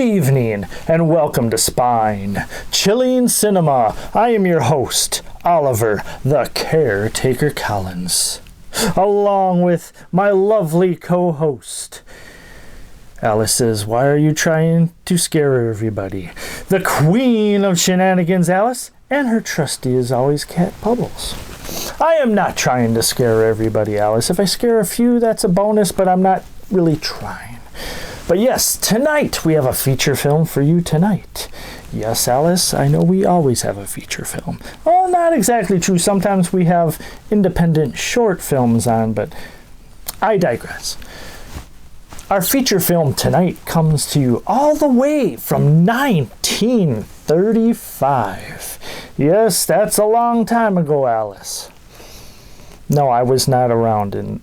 evening, and welcome to Spine, Chilling Cinema. I am your host, Oliver, the Caretaker Collins, along with my lovely co-host. Alice says, why are you trying to scare everybody? The queen of shenanigans, Alice, and her trusty as always, Cat Bubbles. I am not trying to scare everybody, Alice. If I scare a few, that's a bonus, but I'm not really trying. But yes, tonight we have a feature film for you tonight. Yes, Alice, I know we always have a feature film. Well, not exactly true. Sometimes we have independent short films on, but I digress. Our feature film tonight comes to you all the way from 1935. Yes, that's a long time ago, Alice. No, I was not around in,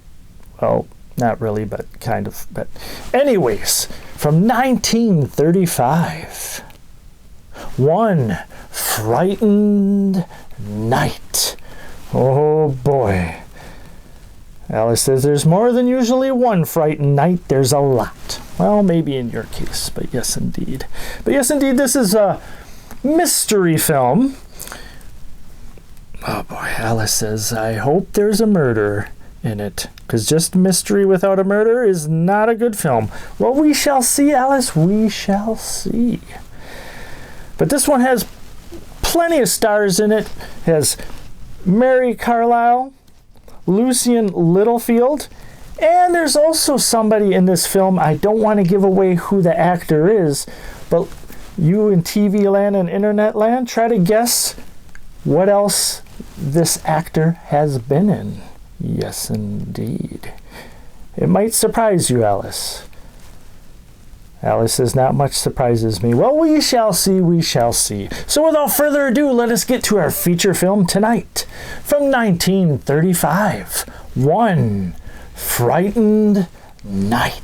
well, not really, but kind of. But anyways, from 1935, One Frightened Night. Oh boy. Alice says there's more than usually one frightened night. There's a lot. Well, maybe in your case, but yes, indeed. But yes, indeed, this is a mystery film. Oh boy, Alice says, I hope there's a murder in it, because just mystery without a murder is not a good film. Well, we shall see, Alice, we shall see. But this one has plenty of stars in it. It has Mary Carlisle, Lucian Littlefield, and there's also somebody in this film, I don't want to give away who the actor is, but you in TV land and internet land, try to guess what else this actor has been in. Yes, indeed. It might surprise you, Alice. Alice says, not much surprises me. Well, we shall see, we shall see. So without further ado, let us get to our feature film tonight. From 1935, One Frightened Night.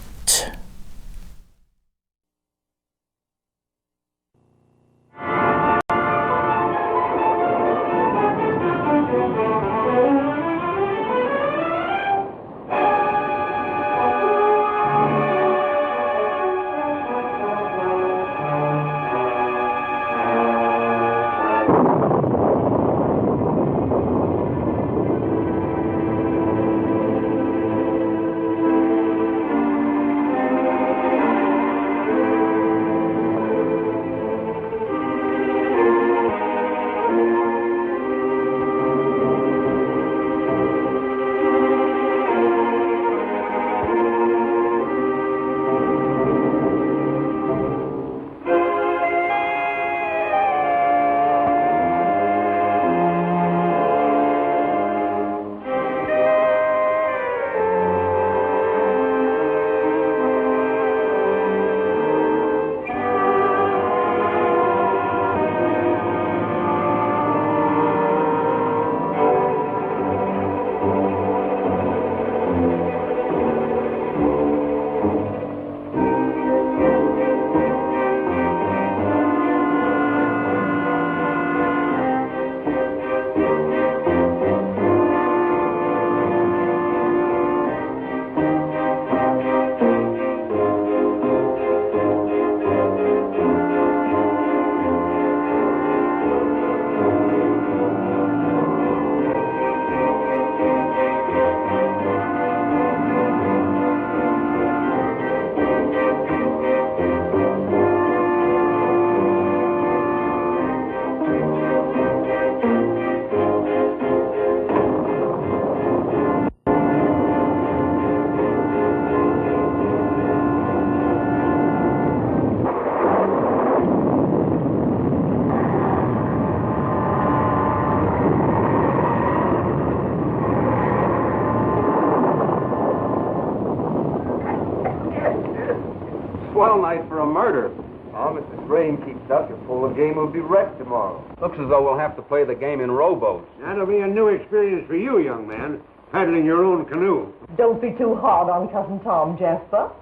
Swell night for a murder. Oh, if this rain keeps up, your polo game will be wrecked tomorrow. Looks as though we'll have to play the game in rowboats. That'll be a new experience for you, young man, paddling your own canoe. Don't be too hard on Cousin Tom, Jasper.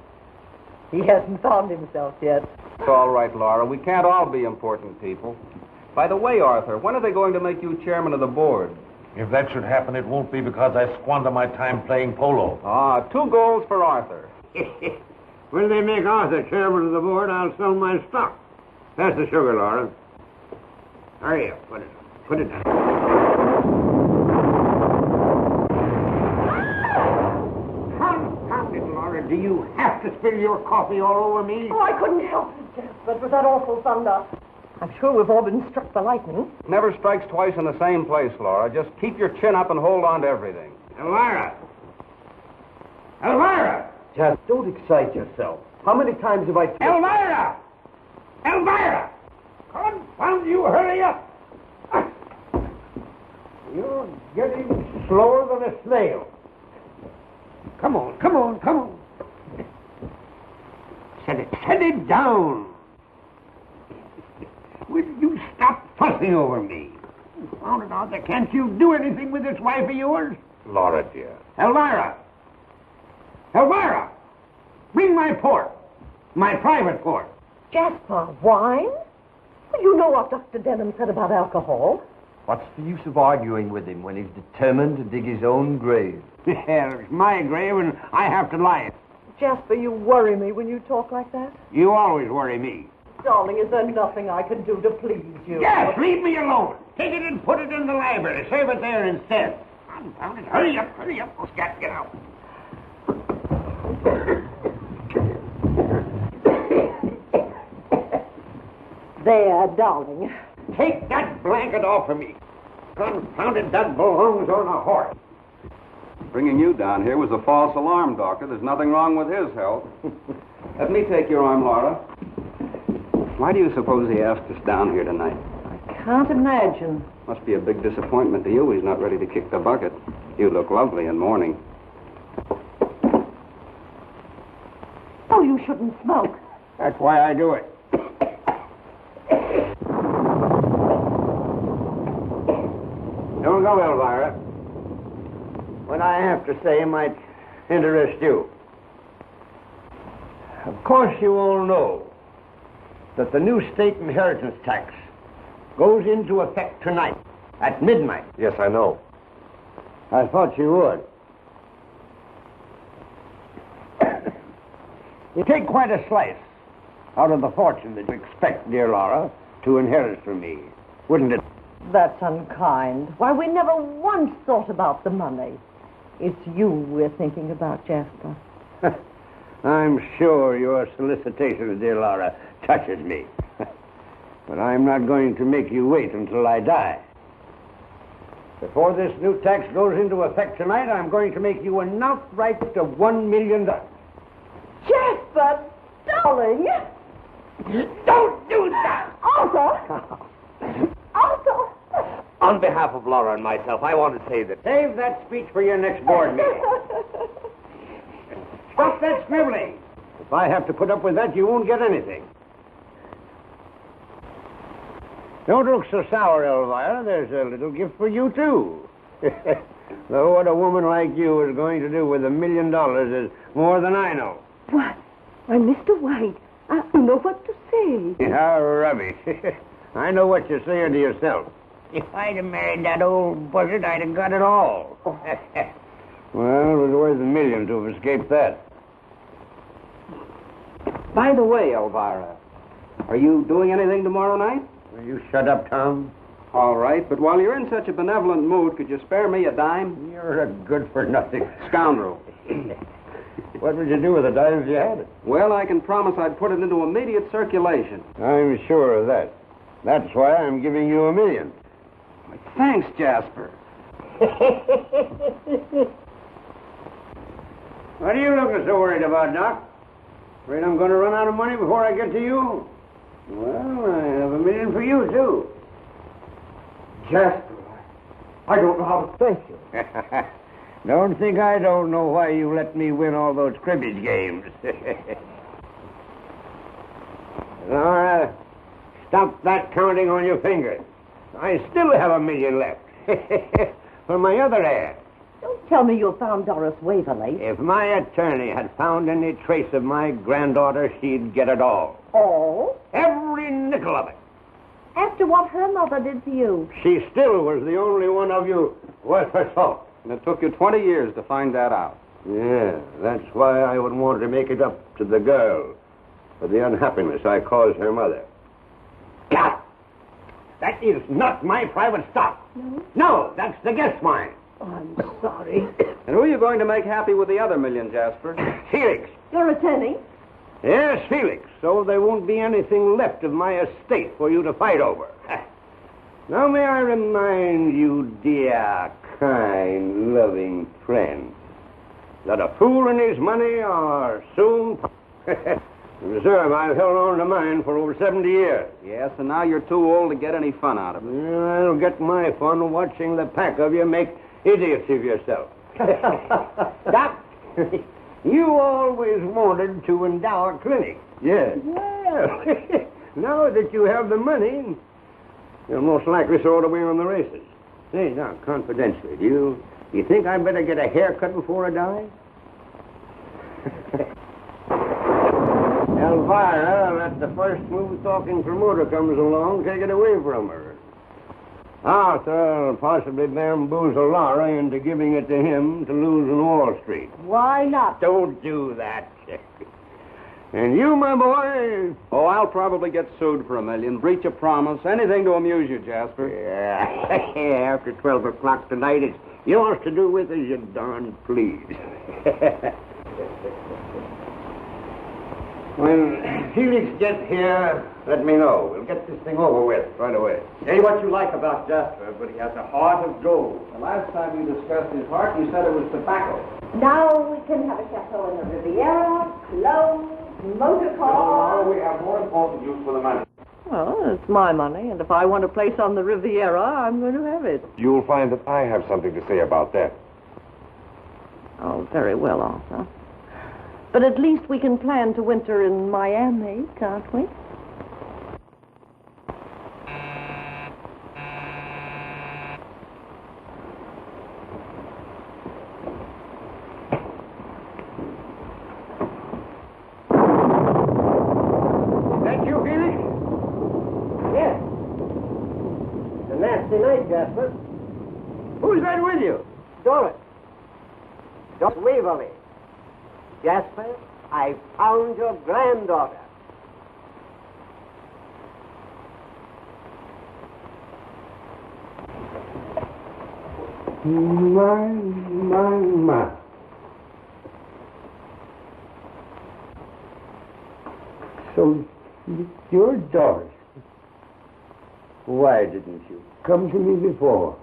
He hasn't found himself yet. It's all right, Laura. We can't all be important people. By the way, Arthur, when are they going to make you chairman of the board? If that should happen, it won't be because I squander my time playing polo. 2 goals for Arthur. When they make Arthur chairman of the board, I'll sell my stock. Pass the sugar, Laura. Hurry up. Put it down. Confound it, Laura. Do you have to spill your coffee all over me? Oh, I couldn't help it, Jasper. It was that awful thunder. I'm sure we've all been struck by lightning. Never strikes twice in the same place, Laura. Just keep your chin up and hold on to everything. Elvira! Elvira! Just don't excite yourself. How many times have I... Elvira! Elvira! Confound you, hurry up! You're getting slower than a snail. Come on. Set it down. Will you stop fussing over me? Found it out there. Can't you do anything with this wife of yours? Laura, dear. Elvira! Bring my port. My private port. Jasper, wine? Well, you know what Dr. Denham said about alcohol. What's the use of arguing with him when he's determined to dig his own grave? Well, it's my grave and I have to lie it. Jasper, you worry me when you talk like that. You always worry me. Darling, is there nothing I can do to please you? Yes, leave me alone. Take it and put it in the library. Save it there instead. Confound it. Hurry up. Let's get out. There, darling. Take that blanket off of me. Confound it, that belongs on a horse. Bringing you down here was a false alarm, Doctor. There's nothing wrong with his health. Let me take your arm, Laura. Why do you suppose he asked us down here tonight? I can't imagine. Must be a big disappointment to you. He's not ready to kick the bucket. You look lovely in mourning. Oh, you shouldn't smoke. That's why I do it. Don't go, Elvira. What I have to say might interest you. Of course, you all know that the new state inheritance tax goes into effect tonight at midnight. Yes, I know. I thought you would. You take quite a slice out of the fortune that you expect, dear Laura, to inherit from me, wouldn't it? That's unkind. Why, we never once thought about the money. It's you we're thinking about, Jasper. I'm sure your solicitation, dear Laura, touches me. But I'm not going to make you wait until I die. Before this new tax goes into effect tonight, I'm going to make you an outright of $1 million. Jasper, darling! Don't do that! Arthur! Arthur! On behalf of Laura and myself, I want to say that... Save that speech for your next board meeting. Stop that scribbling. If I have to put up with that, you won't get anything. Don't look so sour, Elvira. There's a little gift for you, too. Though what a woman like you is going to do with $1 million is more than I know. What? Why, Mr. White, I don't know what to say. Yeah, rubbish. I know what you're saying to yourself. If I'd have married that old buzzard, I'd have got it all. Well, it was worth $1 million to have escaped that. By the way, Elvira, are you doing anything tomorrow night? Will you shut up, Tom? All right, but while you're in such a benevolent mood, could you spare me a dime? You're a good-for-nothing Scoundrel. What would you do with the dime if you had it? Well, I can promise I'd put it into immediate circulation. I'm sure of that. That's why I'm giving you $1 million. Thanks, Jasper. What are you looking so worried about, Doc? Afraid I'm going to run out of money before I get to you? Well, I have $1 million for you, too. Jasper, I don't know how to thank you. Don't think I don't know why you let me win all those cribbage games. Laura, stop that counting on your fingers. I still have $1 million left. For my other ad. Don't tell me you found Doris Waverly. If my attorney had found any trace of my granddaughter, she'd get it all. All? Every nickel of it. After what her mother did to you. She still was the only one of you worth her salt. And it took you 20 years to find that out. Yeah, that's why I would want to make it up to the girl for the unhappiness I caused her mother. God! That is not my private stock. No? No, that's the guest's mine. Oh, I'm sorry. And who are you going to make happy with the other $1 million, Jasper? Felix. Your attorney? Yes, Felix. So there won't be anything left of my estate for you to fight over. Now may I remind you, dear, kind, loving friend, that a fool and his money are soon... Reserve, I've held on to mine for over 70 years. Yes, and now you're too old to get any fun out of it. I'll get my fun watching the pack of you make idiots of yourself. Doc, you always wanted to endow a clinic. Yes. Well, now that you have the money, you'll most likely throw it away on the races. Say, now, confidentially, do you think I'd better get a haircut before I die? Elvira, let the first smooth-talking promoter comes along, take it away from her. Arthur possibly bamboozle Laura into giving it to him to lose in Wall Street. Why not? Don't do that. And you, my boy... Oh, I'll probably get sued for $1 million, breach of promise, anything to amuse you, Jasper. Yeah, after 12 o'clock tonight, it's yours to do with as you darn please. When Felix gets here, let me know. We'll get this thing over with right away. Say what you like about Jasper, but he has a heart of gold. The last time you discussed his heart, you said it was tobacco. Now we can have a chateau in the Riviera, clothes, motor car. No, we have more important use for the money. Well, it's my money, and if I want a place on the Riviera, I'm going to have it. You'll find that I have something to say about that. Oh, very well, Arthur. But at least we can plan to winter in Miami, can't we? Is that you, Felix? Yes. It's a nasty night, Jasper. Who's that with you? Doris. Don't wave on me. Jasper, I found your granddaughter. My. So, you're Doris. Why didn't you come to me before?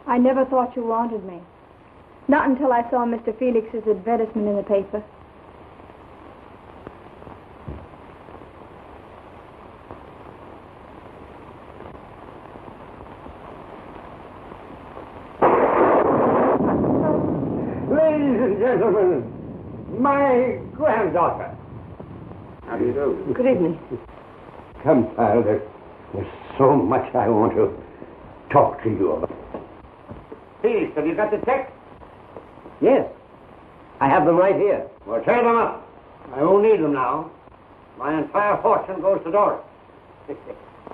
I never thought you wanted me. Not until I saw Mr. Felix's advertisement in the paper. Ladies and gentlemen, my granddaughter. How do you do? Good evening. Come, pal, there's so much I want to talk to you about. Please, have you got the text? Yes. I have them right here. Well, tear them up. I won't need them now. My entire fortune goes to Doris.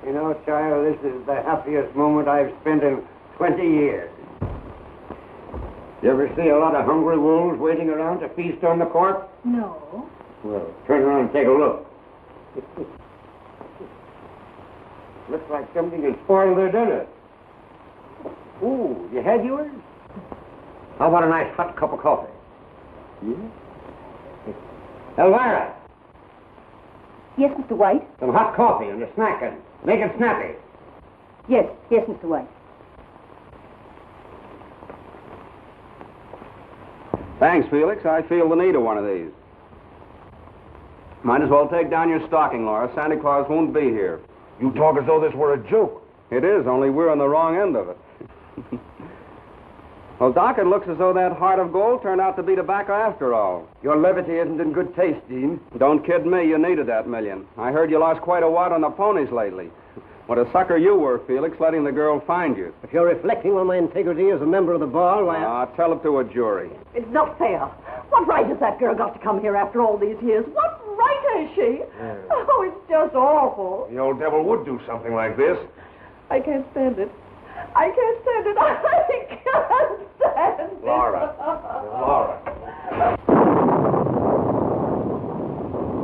You know, child, this is the happiest moment I've spent in 20 years. You ever see a lot of hungry wolves waiting around to feast on the corpse? No. Well, turn around and take a look. Looks like something has spoiled their dinner. Ooh, you had yours? How about a nice hot cup of coffee? Yeah? Elvira, Yes, Mr. White? some hot coffee and a snack and make it snappy. Yes, Mr. White. Thanks, Felix. I feel the need of one of these. Might as well take down your stocking, Laura. Santa Claus won't be here. You talk as though this were a joke. It is, only we're on the wrong end of it. Well, Doc, it looks as though that heart of gold turned out to be tobacco after all. Your levity isn't in good taste, Dean. Don't kid me, you needed that $1 million. I heard you lost quite a wad on the ponies lately. What a sucker you were, Felix, letting the girl find you. If you're reflecting on my integrity as a member of the bar, why... Tell it to a jury. It's not fair. What right has that girl got to come here after all these years? What right has she? Oh, it's just awful. The old devil would do something like this. I can't stand it. I can't stand it. I can't stand it. Laura.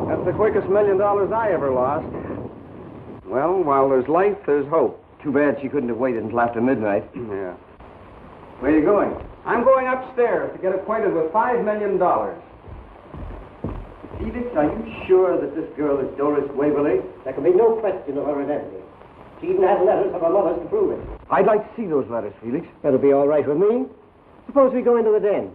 That's the quickest $1 million I ever lost. Well, while there's life, there's hope. Too bad she couldn't have waited until after midnight. Yeah. Where are you going? I'm going upstairs to get acquainted with $5 million. Felix, are you sure that this girl is Doris Waverly? There can be no question of her identity. She even has letters of her mother's to prove it. I'd like to see those letters, Felix. That'll be all right with me. Suppose we go into the den.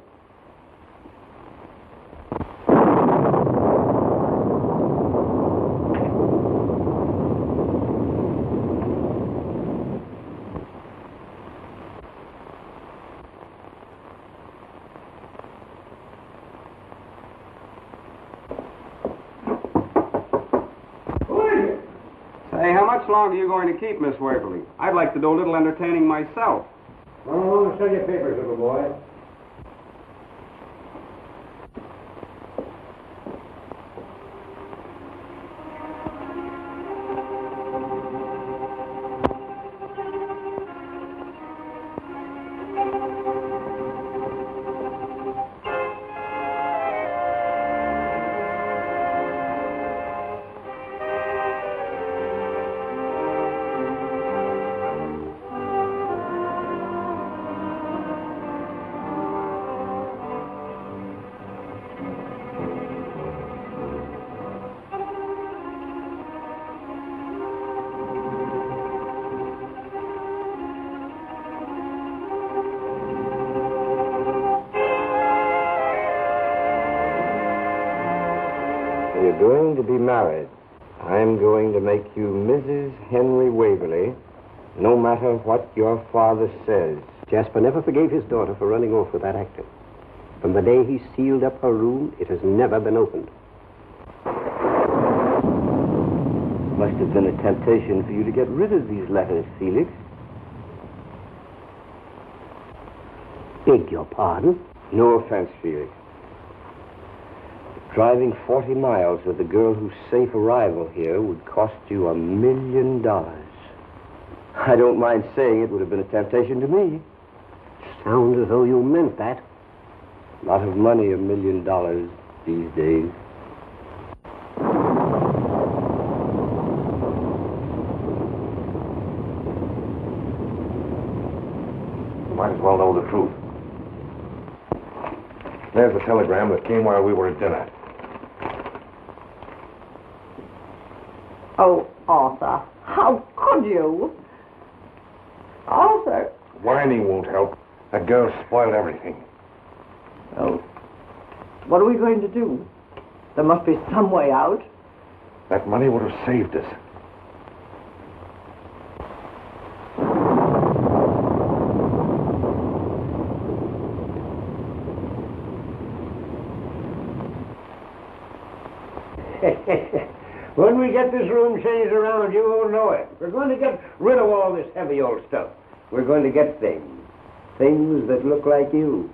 Hey, how much longer are you going to keep Miss Waverly? I'd like to do a little entertaining myself. Oh, I'll show you papers, little boy. You're going to be married. I'm going to make you Mrs. Henry Waverly, no matter what your father says. Jasper never forgave his daughter for running off with that actor. From the day he sealed up her room, it has never been opened. Must have been a temptation for you to get rid of these letters, Felix. Beg your pardon? No offense, Felix. Driving 40 miles with a girl whose safe arrival here would cost you $1 million. I don't mind saying it would have been a temptation to me. Sounds as though you meant that. A lot of money, $1 million these days. You might as well know the truth. There's the telegram that came while we were at dinner. Oh, Arthur, how could you? Arthur. Whining won't help. That girl spoiled everything. Oh, what are we going to do? There must be some way out. That money would have saved us. When we get this room changed around, you won't know it. We're going to get rid of all this heavy old stuff. We're going to get things. Things that look like you.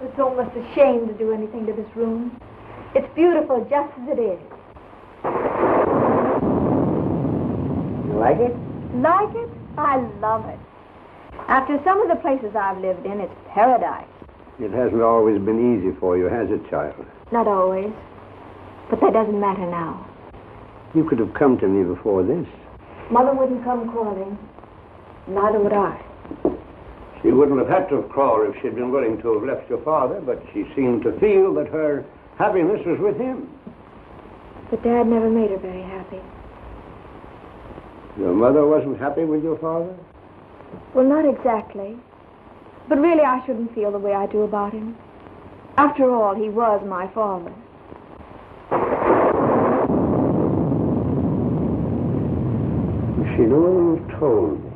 It's almost a shame to do anything to this room. It's beautiful just as it is. You like it? Like it? I love it. After some of the places I've lived in, it's paradise. It hasn't always been easy for you, has it, child? Not always. But that doesn't matter now. You could have come to me before this. Mother wouldn't come crawling. Neither would I. She wouldn't have had to have crawled if she'd been willing to have left your father, but she seemed to feel that her happiness was with him. But Dad never made her very happy. Your mother wasn't happy with your father? Well, not exactly. But really, I shouldn't feel the way I do about him. After all, he was my father. She never told me.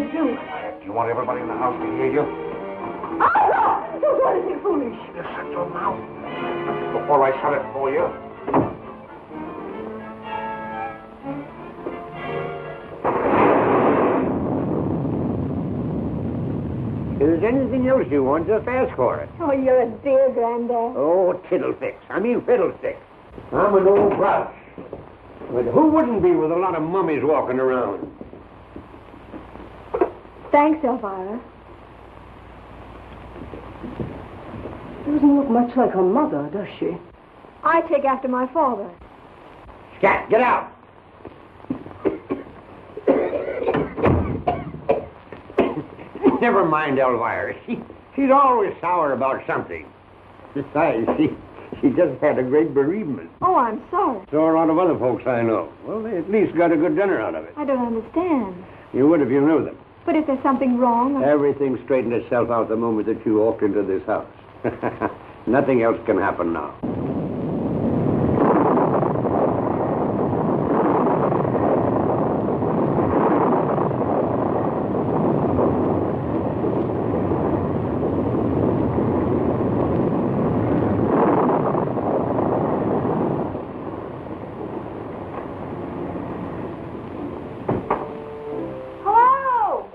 Do you want everybody in the house to hear you? Arthur! foolish. You shut your mouth before I shut it for you. If there's anything else you want, just ask for it. Oh, you're a dear, Granddad. Oh, tiddlefix. I mean fiddlesticks. I'm an old grouch. But who wouldn't be with a lot of mummies walking around? Thanks, Elvira. Doesn't look much like her mother, does she? I take after my father. Scat, get out! Never mind, Elvira. She's always sour about something. Besides, she just had a great bereavement. Oh, I'm sorry. So are a lot of other folks I know. Well, they at least got a good dinner out of it. I don't understand. You would if you knew them. But if there's something wrong... Everything straightened itself out the moment that you walked into this house. Nothing else can happen now. Hello!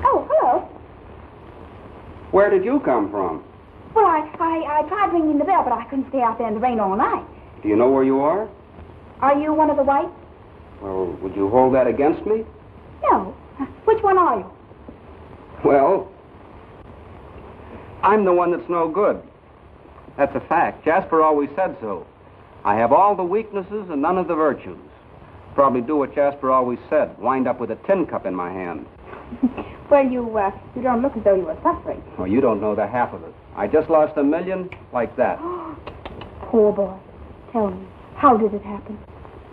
Oh, hello. Where did you come from? Well, I tried ringing the bell, but I couldn't stay out there in the rain all night. Do you know where you are? Are you one of the whites? Well, would you hold that against me? No. Which one are you? Well, I'm the one that's no good. That's a fact. Jasper always said so. I have all the weaknesses and none of the virtues. Probably do what Jasper always said, wind up with a tin cup in my hand. Well, you don't look as though you were suffering. Well, you don't know the half of it. I just lost $1 million like that. Poor boy. Tell me, how did it happen?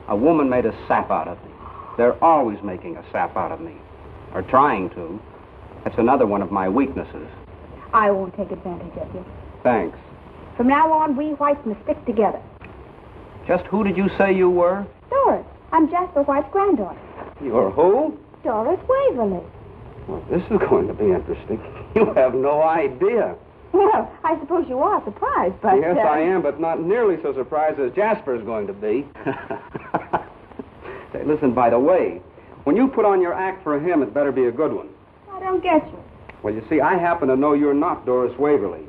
A woman made a sap out of me. They're always making a sap out of me. Or trying to. That's another one of my weaknesses. I won't take advantage of you. Thanks. From now on, we whites must stick together. Just who did you say you were? Doris, I'm Jasper White's granddaughter. You're who? Doris Waverly. Well, this is going to be interesting. You have no idea. Well, I suppose you are surprised, but... Yes, I am, but not nearly so surprised as Jasper's going to be. Say, listen, by the way, when you put on your act for him, it better be a good one. I don't get you. Well, you see, I happen to know you're not Doris Waverly.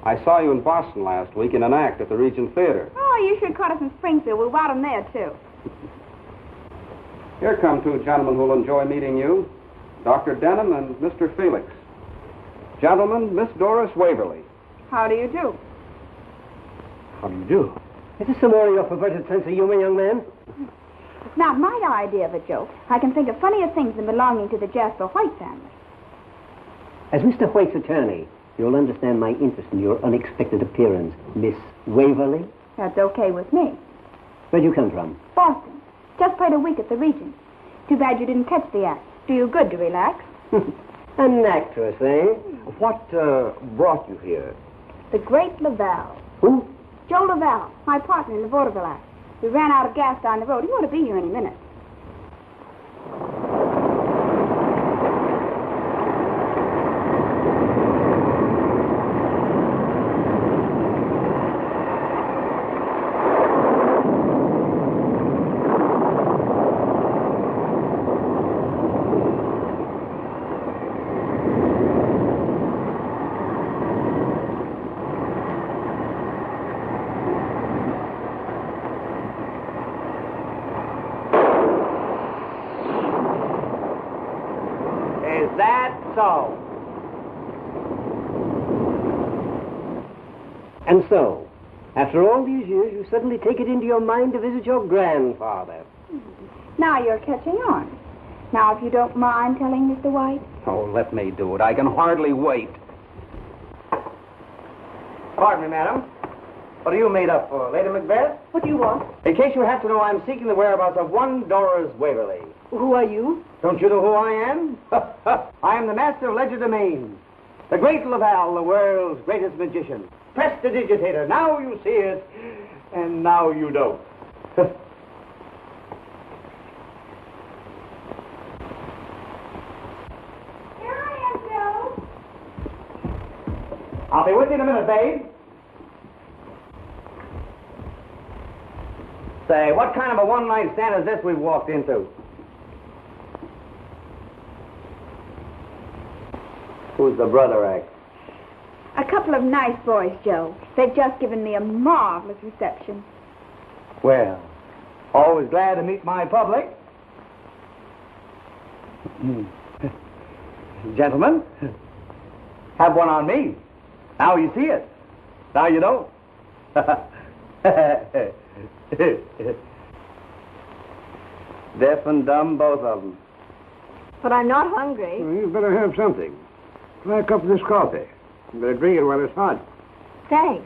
I saw you in Boston last week in an act at the Regent Theater. Oh, you should caught us in Springfield. We brought him there, too. Here come two gentlemen who'll enjoy meeting you. Dr. Denham and Mr. Felix. Gentlemen, Miss Doris Waverly. How do you do? How do you do? Is this some more of your perverted sense of humor, young man? It's not my idea of a joke. I can think of funnier things than belonging to the Jasper White family. As Mr. White's attorney, you'll understand my interest in your unexpected appearance, Miss Waverly. That's okay with me. Where'd you come from? Boston. Just played a week at the Regent. Too bad you didn't catch the act. Do you good to relax. An actress, eh? What brought you here? The great Laval. Who? Joe Laval, my partner in the vaudeville act. We ran out of gas down the road. He ought to be here any minute. So. And so, after all these years, you suddenly take it into your mind to visit your grandfather. Now you're catching on. Now, if you don't mind telling Mr. White. Oh, let me do it. I can hardly wait. Pardon me, madam. What are you made up for, Lady Macbeth? What do you want? In case you have to know, I'm seeking the whereabouts of one Doris Waverly. Who are you? Don't you know who I am? I am the master of legerdemain, the great Laval, the world's greatest magician. Prestidigitator. Now you see it, and now you don't. Here I am, Joe. I'll be with you in a minute, babe. Say, what kind of a one-night stand is this we've walked into? Who's the brother act? A couple of nice boys, Joe. They've just given me a marvelous reception. Well, always glad to meet my public. Gentlemen, have one on me. Now you see it. Now you don't. Deaf and dumb, both of them. But I'm not hungry. Well, you better have something. Try a cup of this coffee. You better drink it while it's hot. Thanks.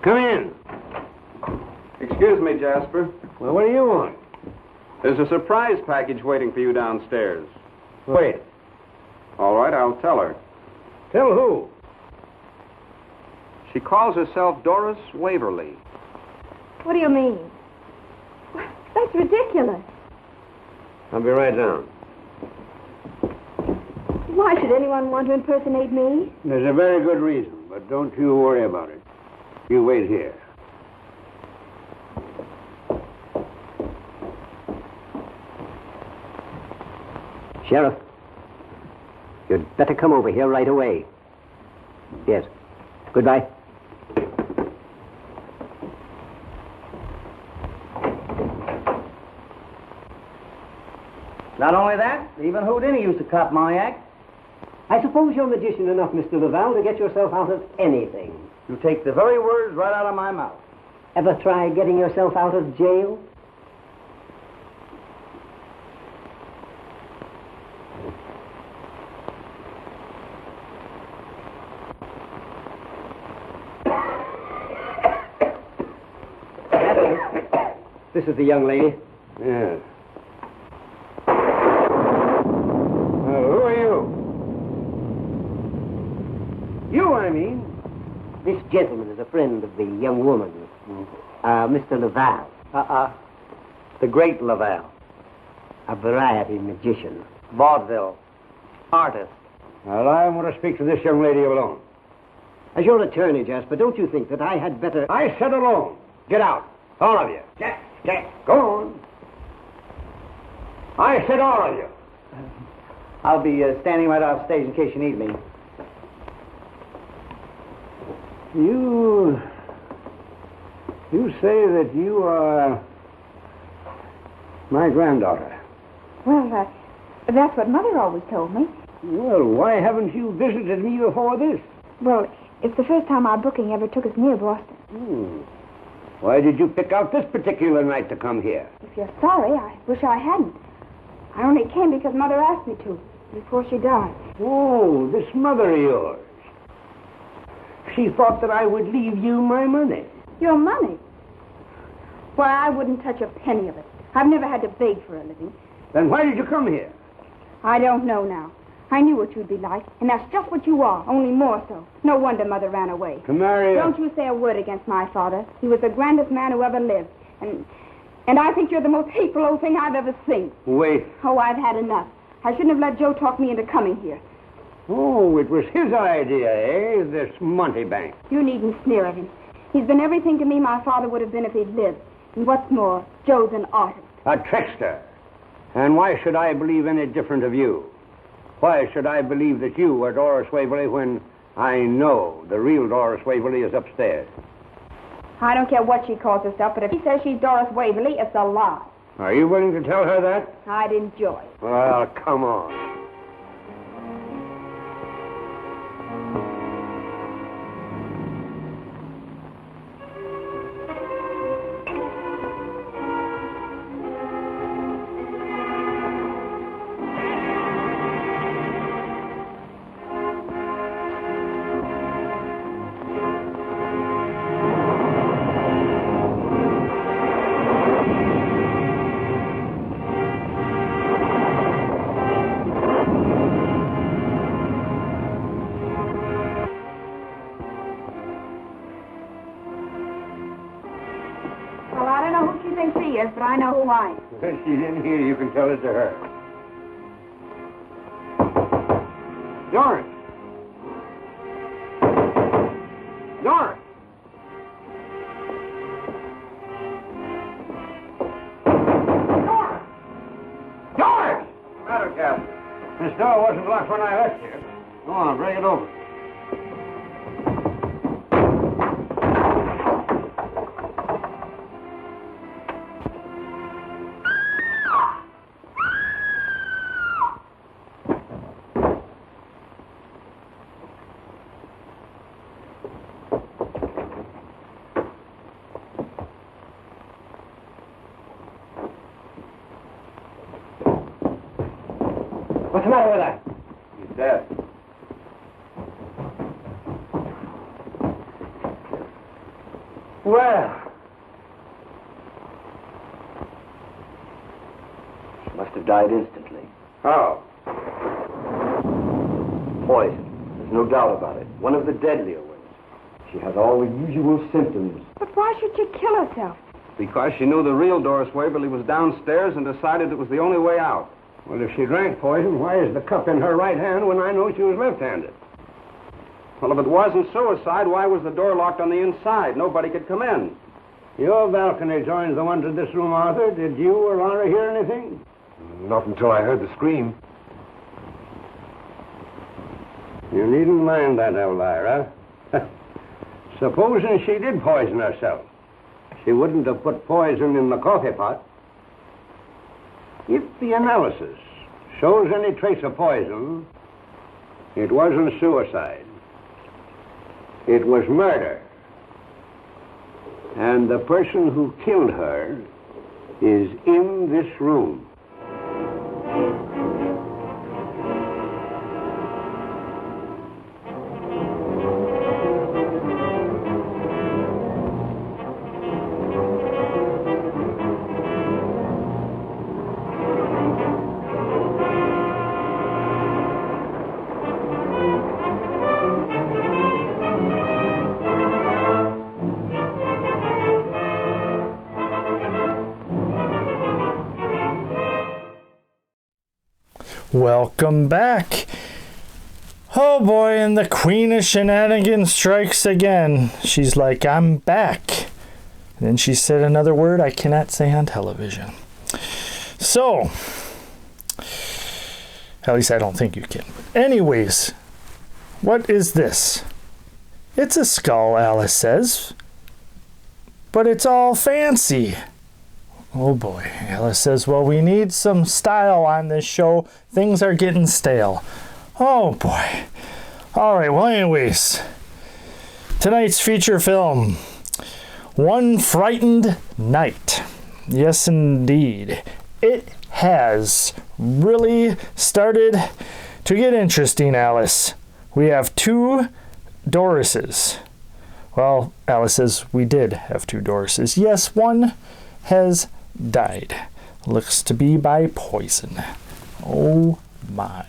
Come in. Excuse me, Jasper. Well, what do you want? There's a surprise package waiting for you downstairs. Wait. All right, I'll tell her. Tell who? She calls herself Doris Waverly. What do you mean? That's ridiculous. I'll be right down. Why should anyone want to impersonate me? There's a very good reason, but don't you worry about it. You wait here. Sheriff, you'd better come over here right away. Yes. Goodbye. Not only that, even Houdini used to cop my act. I suppose you're magician enough, Mr. Laval, to get yourself out of anything. You take the very words right out of my mouth. Ever try getting yourself out of jail? This is the young lady. Yes. Who are you? You, I mean. This gentleman is a friend of the young woman, Mr. Laval. The great Laval. A variety magician. Vaudeville. Artist. Well, I want to speak to this young lady alone. As your attorney, Jasper, don't you think that I had better... I said alone. Get out. All of you. Go on. I said all of you. I'll be standing right off stage in case you need me. You say that you are my granddaughter. Well, that's what Mother always told me. Well, why haven't you visited me before this? Well, it's the first time our booking ever took us near Boston. Why did you pick out this particular night to come here? If you're sorry, I wish I hadn't. I only came because Mother asked me to, before she died. Oh, this mother of yours. She thought that I would leave you my money. Your money? Why, I wouldn't touch a penny of it. I've never had to beg for a living. Then why did you come here? I don't know now. I knew what you'd be like, and that's just what you are, only more so. No wonder Mother ran away. To marry a... Don't you say a word against my father. He was the grandest man who ever lived. And I think you're the most hateful old thing I've ever seen. Wait. Oh, I've had enough. I shouldn't have let Joe talk me into coming here. Oh, it was his idea, eh? This Monty Bank. You needn't sneer at him. He's been everything to me my father would have been if he'd lived. And what's more, Joe's an artist. A trickster. And why should I believe any different of you? Why should I believe that you are Doris Waverly when I know the real Doris Waverly is upstairs? I don't care what she calls herself, but if she says she's Doris Waverly, it's a lie. Are you willing to tell her that? I'd enjoy it. Well, come on. think she is, but I know who I am. If she's in here, you can tell it to her. Doris! Doris! Doris! Doris! What's the matter, Captain? This door wasn't locked when I left here. Go on, break it open. What's the matter with her? He's dead. Well, She must have died instantly. how? Poison. There's no doubt about it. One of the deadlier ones. She has all the usual symptoms. But why should she kill herself? Because she knew the real Doris Waverly was downstairs and decided it was the only way out. Well, if she drank poison, why is the cup in her right hand when I know she was left-handed? Well, if it wasn't suicide, why was the door locked on the inside? Nobody could come in. Your balcony joins the one to this room, Arthur. Did you or Laura hear anything? Not until I heard the scream. You needn't mind that, Elvira. Supposing she did poison herself, she wouldn't have put poison in the coffee pot. If the analysis shows any trace of poison, it wasn't suicide. It was murder. And the person who killed her is in this room. Welcome back. Oh boy, and the Queen of Shenanigans strikes again. She's like, I'm back. And then she said another word I cannot say on television. So, at least I don't think you can. Anyways, what is this? It's a skull, Alice says. But it's all fancy. Oh boy, Alice says, well, we need some style on this show. Things are getting stale. Oh boy. All right, well, anyways, tonight's feature film, One Frightened Night. Yes, indeed. It has really started to get interesting, Alice. We have two Dorises. Well, Alice says we did have two Dorises. Yes, one has died. Looks to be by poison. Oh my.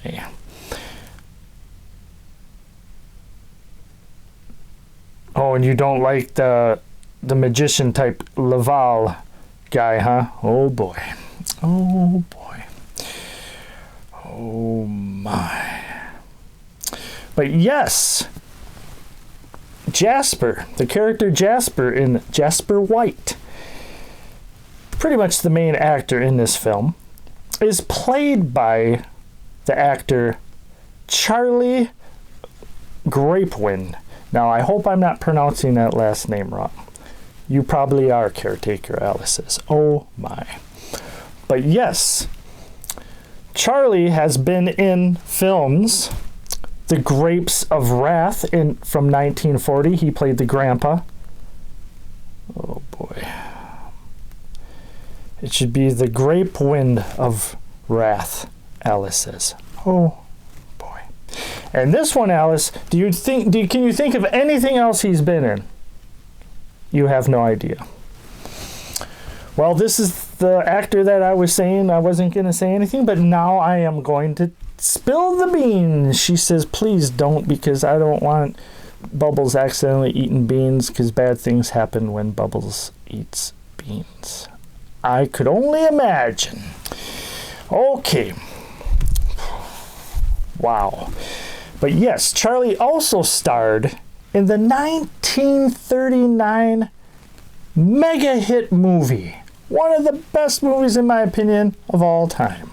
Oh, and you don't like the magician type Laval guy, huh? Oh boy. Oh boy. Oh my. But yes, Jasper, the character Jasper in Jasper White, pretty much the main actor in this film, is played by the actor Charlie Grapewin. Now, I hope I'm not pronouncing that last name wrong. You probably are, Caretaker, Alice says. Oh my. But yes, Charlie has been in films. The Grapes of Wrath from 1940. He played the grandpa. Oh boy. It should be the grape wind of wrath, Alice says. Oh boy. And this one, Alice, can you think of anything else he's been in? You have no idea. Well, this is the actor that I was saying I wasn't going to say anything, but now I am going to spill the beans. She says, please don't, because I don't want Bubbles accidentally eating beans, because bad things happen when Bubbles eats beans. I could only imagine. Okay. Wow. But yes, Charlie also starred in the 1939 mega hit movie. One of the best movies, in my opinion, of all time.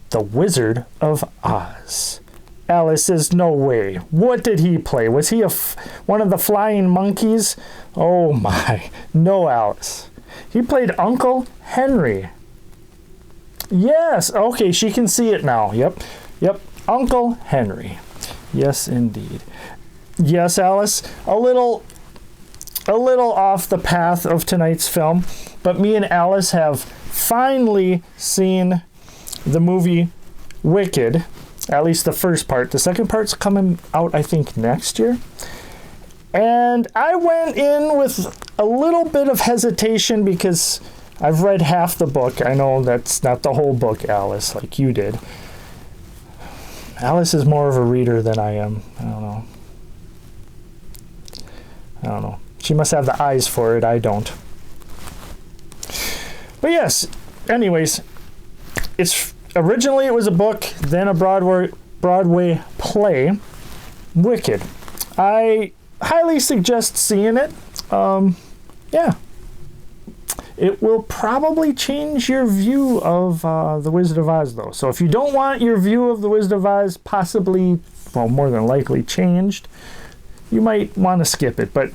The Wizard of Oz. Alice says, no way. What did he play? Was he one of the flying monkeys? Oh my. No, Alice. He played Uncle Henry. Yes. Okay, she can see it now. Yep. Uncle Henry. Yes, indeed. Yes, Alice. A little off the path of tonight's film, but me and Alice have finally seen the movie Wicked, at least the first part. The second part's coming out, I think, next year. And I went in with a little bit of hesitation because I've read half the book. I know that's not the whole book, Alice, like you did. Alice is more of a reader than I am. I don't know. She must have the eyes for it. I don't. But yes, anyways, originally it was a book, then a Broadway play, Wicked. I highly suggest seeing it. Yeah. It will probably change your view of The Wizard of Oz, though. So if you don't want your view of The Wizard of Oz possibly, well, more than likely changed, you might want to skip it. But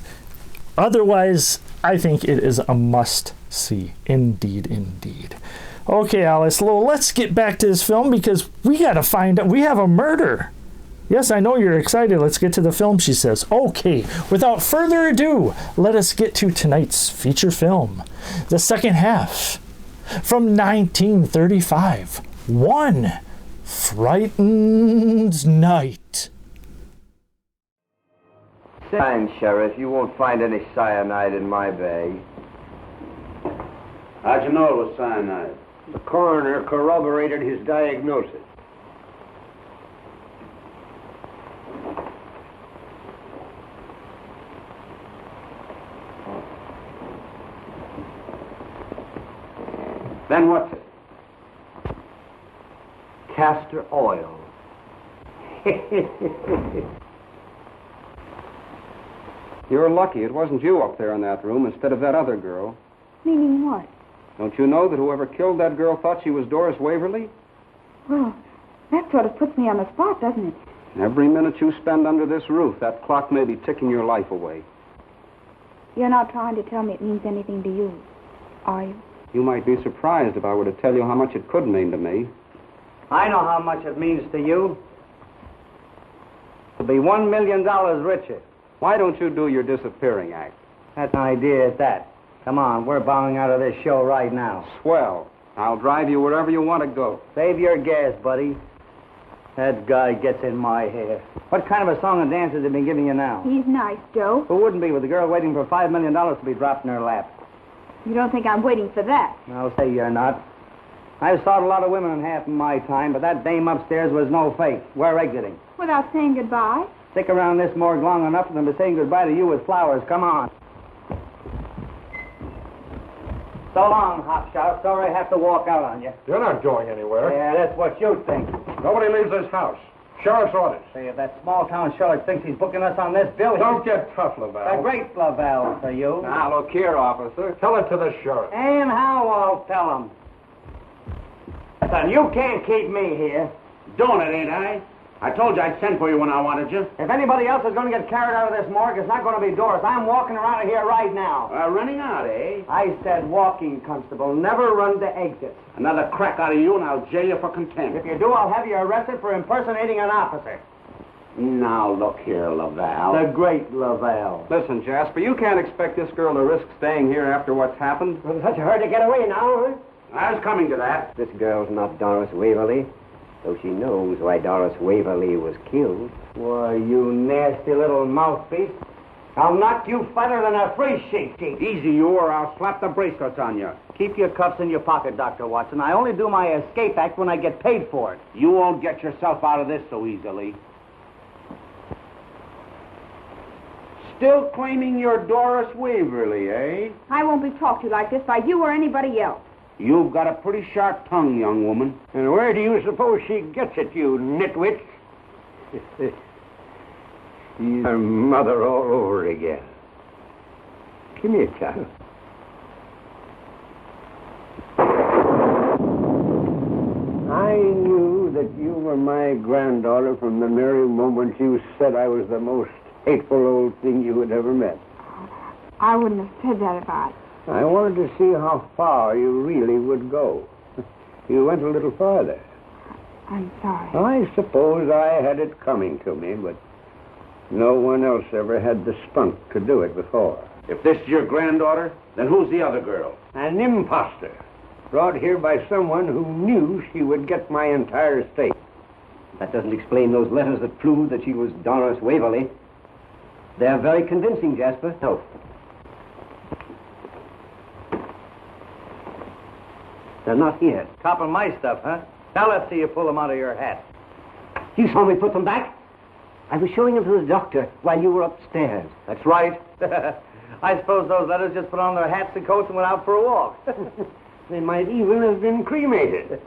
otherwise, I think it is a must-see. Indeed, indeed. Okay, Alice, let's get back to this film because we got to find out. We have a murder. Yes, I know you're excited. Let's get to the film, she says. Okay, without further ado, let us get to tonight's feature film. The second half. From 1935. One Frightened Night. Fine, Sheriff. You won't find any cyanide in my bag. How'd you know it was cyanide? The coroner corroborated his diagnosis. Then what's it? Castor oil. You're lucky it wasn't you up there in that room instead of that other girl. Meaning what? Don't you know that whoever killed that girl thought she was Doris Waverly? Well, that sort of puts me on the spot, doesn't it? Every minute you spend under this roof, that clock may be ticking your life away. You're not trying to tell me it means anything to you, are you? You might be surprised if I were to tell you how much it could mean to me. I know how much it means to you. To be $1 million richer. Why don't you do your disappearing act? That's an idea at that. Come on, we're bowing out of this show right now. Swell. I'll drive you wherever you want to go. Save your gas, buddy. That guy gets in my hair. What kind of a song and dance has he been giving you now? He's nice, Joe. Who wouldn't be with a girl waiting for $5 million to be dropped in her lap? You don't think I'm waiting for that? I'll say you're not. I've saw a lot of women in half of my time, but that dame upstairs was no fake. We're exiting. Without saying goodbye? Stick around this morgue long enough for them to say goodbye to you with flowers. Come on. So long, Hopshot. Sorry I have to walk out on you. You're not going anywhere. Yeah, that's what you think. Nobody leaves this house. Sheriff's orders. Say, if that small-town sheriff thinks he's booking us on this bill... Don't get tough, Laval. A great Laval for you. Now, look here, officer. Tell it to the sheriff. And how I'll tell him. Listen, you can't keep me here. Doing it, ain't I? I told you I'd send for you when I wanted you. If anybody else is going to get carried out of this morgue, it's not going to be Doris. I'm walking around here right now. Running out, eh? I said walking, Constable. Never run to exit. Another crack out of you and I'll jail you for contempt. If you do, I'll have you arrested for impersonating an officer. Now, look here, Laval. The great Laval. Listen, Jasper, you can't expect this girl to risk staying here after what's happened. Well, such a hurry to get away now, huh? I was coming to that. This girl's not Doris Waverly, though she knows why Doris Waverly was killed. Why, you nasty little mouthpiece. I'll knock you fatter than a free sheet. Easy, you, or I'll slap the bracelets on you. Keep your cuffs in your pocket, Dr. Watson. I only do my escape act when I get paid for it. You won't get yourself out of this so easily. still claiming you're Doris Waverly, eh? I won't be talked to like this by you or anybody else. You've got a pretty sharp tongue, young woman. And where do you suppose she gets it, you nitwit? She's her mother all over again. Come here, child. I knew that you were my granddaughter from the very moment you said I was the most hateful old thing you had ever met. I wouldn't have said that if I... I wanted to see how far you really would go. You went a little farther. I'm sorry. I suppose I had it coming to me, but no one else ever had the spunk to do it before. If this is your granddaughter, then who's the other girl? An imposter, brought here by someone who knew she would get my entire estate. That doesn't explain those letters that proved that she was Doris Waverly. They're very convincing, Jasper. No. They're not here. Top of my stuff, huh? Now let's see you pull them out of your hat. You saw me put them back? I was showing them to the doctor while you were upstairs. That's right. I suppose those letters just put on their hats and coats and went out for a walk. They might even have been cremated.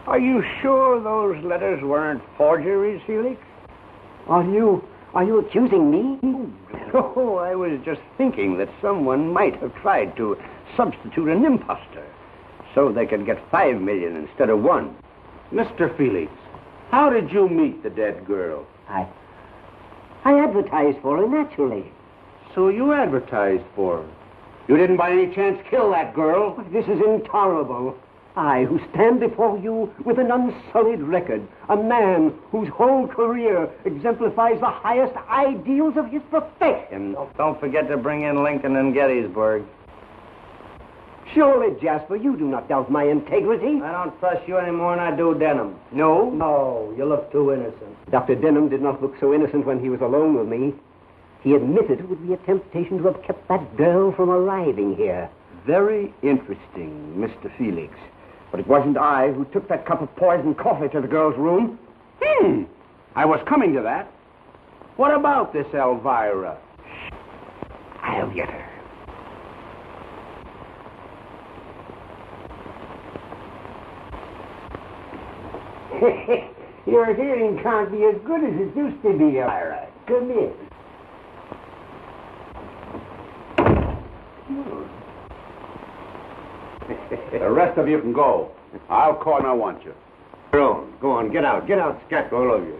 Are you sure those letters weren't forgeries, Felix? Are you accusing me? No, I was just thinking that someone might have tried to substitute an imposter so they could get 5 million instead of 1. Mr. Felix, how did you meet the dead girl? I advertised for her, naturally. So you advertised for her. You didn't by any chance kill that girl? This is intolerable. I, who stand before you with an unsullied record, a man whose whole career exemplifies the highest ideals of his profession. Don't forget to bring in Lincoln and Gettysburg. Surely, Jasper, you do not doubt my integrity. I don't trust you any more than I do Denham. No? No, you look too innocent. Dr. Denham did not look so innocent when he was alone with me. He admitted it would be a temptation to have kept that girl from arriving here. Very interesting, Mr. Felix. But it wasn't I who took that cup of poisoned coffee to the girl's room. I was coming to that. What about this Elvira? I'll get her. Your hearing can't be as good as it used to be, Elvira. Come in. The rest of you can go. I'll call when I want you. Go on, get out, scat, all of you.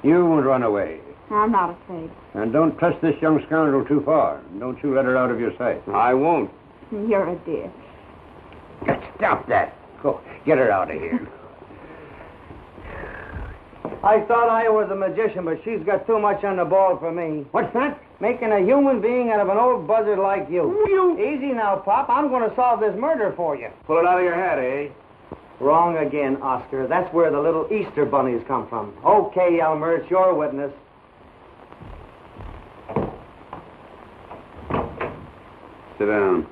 You won't run away. I'm not afraid. And don't trust this young scoundrel too far. Don't you let her out of your sight. I won't. You're a dear. Stop that. Go, get her out of here. I thought I was a magician, but she's got too much on the ball for me. What's that? Making a human being out of an old buzzard like you. Easy now, Pop. I'm going to solve this murder for you. Pull it out of your head, eh? Wrong again, Oscar. That's where the little Easter bunnies come from. Okay, Elmer, it's your witness. Sit down.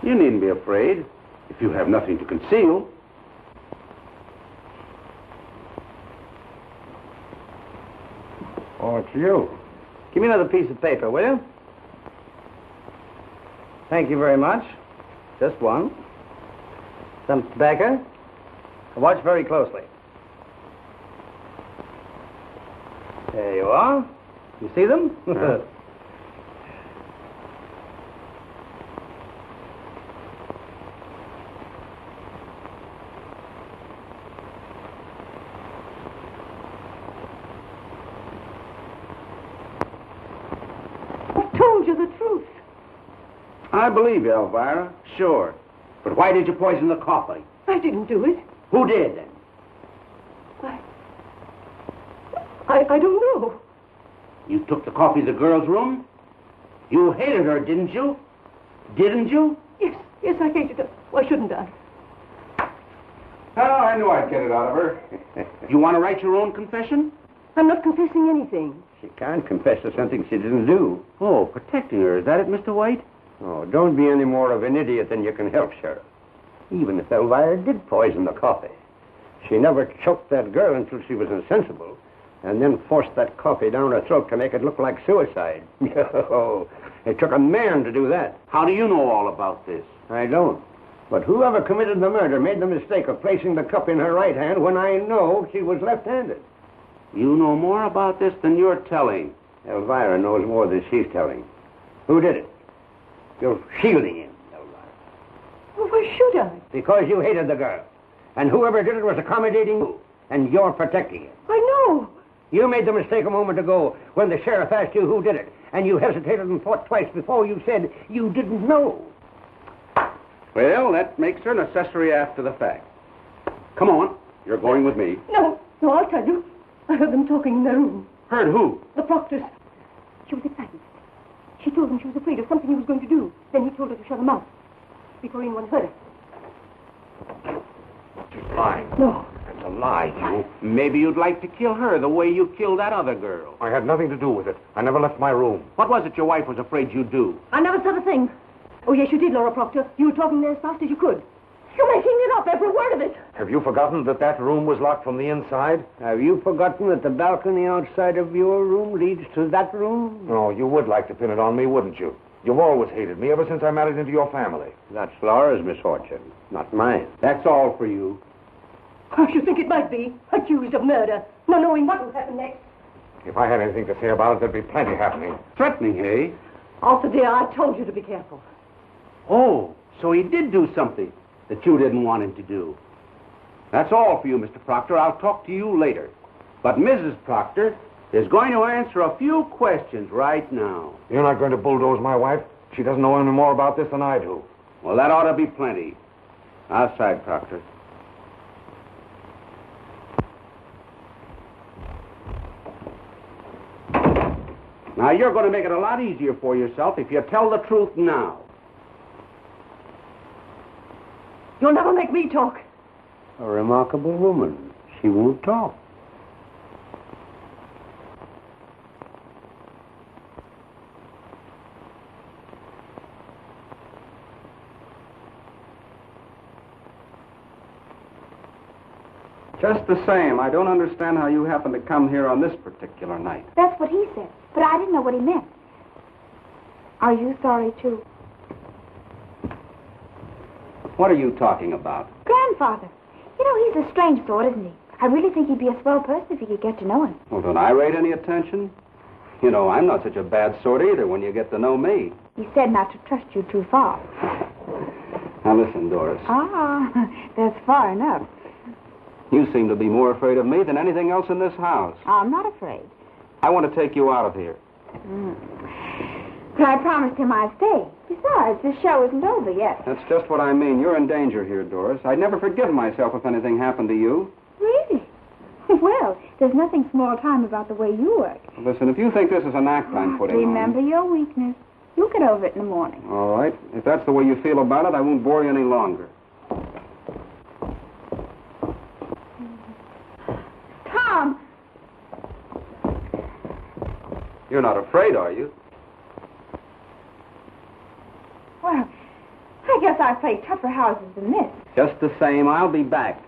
You needn't be afraid if you have nothing to conceal. Oh, it's you. Give me another piece of paper, will you? Thank you very much. Just one. Some tobacco. Watch very closely. There you are. You see them? I believe you, Elvira. Sure. But why did you poison the coffee? I didn't do it. Who did, then? I don't know. You took the coffee to the girl's room? You hated her, didn't you? Didn't you? Yes, I hated her. Why shouldn't I? Oh, I knew I'd get it out of her. You want to write your own confession? I'm not confessing anything. She can't confess to something she didn't do. Oh, protecting her. Is that it, Mr. White? Oh, don't be any more of an idiot than you can help, Sheriff. Even if Elvira did poison the coffee, she never choked that girl until she was insensible, and then forced that coffee down her throat to make it look like suicide. Oh, it took a man to do that. How do you know all about this? I don't. But whoever committed the murder made the mistake of placing the cup in her right hand when I know she was left-handed. You know more about this than you're telling. Elvira knows more than she's telling. Who did it? You're shielding him, Elvira. Well, why should I? Because you hated the girl. And whoever did it was accommodating you. And you're protecting him. I know. You made the mistake a moment ago when the sheriff asked you who did it. And you hesitated and thought twice before you said you didn't know. Well, that makes her an accessory after the fact. Come on. You're going with me. No, I'll tell you. I heard them talking in their room. Heard who? The proctors. She was excited. She told him she was afraid of something he was going to do. Then he told her to shut her mouth before anyone heard her. She's lying. No. It's a lie, you. Maybe you'd like to kill her the way you killed that other girl. I had nothing to do with it. I never left my room. What was it your wife was afraid you'd do? I never said a thing. Oh, yes, you did, Laura Proctor. You were talking there as fast as you could. You're making it up, every word of it. Have you forgotten that room was locked from the inside? Have you forgotten that the balcony outside of your room leads to that room? No, you would like to pin it on me, wouldn't you? You've always hated me ever since I married into your family. That's Laura's misfortune, not mine. That's all for you. I should think it might be. Accused of murder. Not knowing what will happen next. If I had anything to say about it, there'd be plenty happening. Threatening, eh? Arthur, dear, I told you to be careful. Oh, so he did do something that you didn't want him to do. That's all for you, Mr. Proctor. I'll talk to you later. But Mrs. Proctor is going to answer a few questions right now. You're not going to bulldoze my wife? She doesn't know any more about this than I do. Well, that ought to be plenty. Outside, Proctor. Now, you're going to make it a lot easier for yourself if you tell the truth now. You'll never make me talk. A remarkable woman. She won't talk. Just the same, I don't understand how you happen to come here on this particular night. That's what he said, but I didn't know what he meant. Are you sorry, too? What are you talking about? Grandfather. You know, he's a strange sort, isn't he? I really think he'd be a swell person if you could get to know him. Well, don't I rate any attention? You know, I'm not such a bad sort either when you get to know me. He said not to trust you too far. Now listen, Doris. Ah, that's far enough. You seem to be more afraid of me than anything else in this house. I'm not afraid. I want to take you out of here. But I promised him I'd stay. Besides, this show isn't over yet. That's just what I mean. You're in danger here, Doris. I'd never forgive myself if anything happened to you. Really? Well, there's nothing small time about the way you work. Listen, if you think this is an act I'm putting Remember your weakness. You'll get over it in the morning. All right. If that's the way you feel about it, I won't bore you any longer. Tom! You're not afraid, are you? Well, I guess I've played tougher houses than this. Just the same, I'll be back.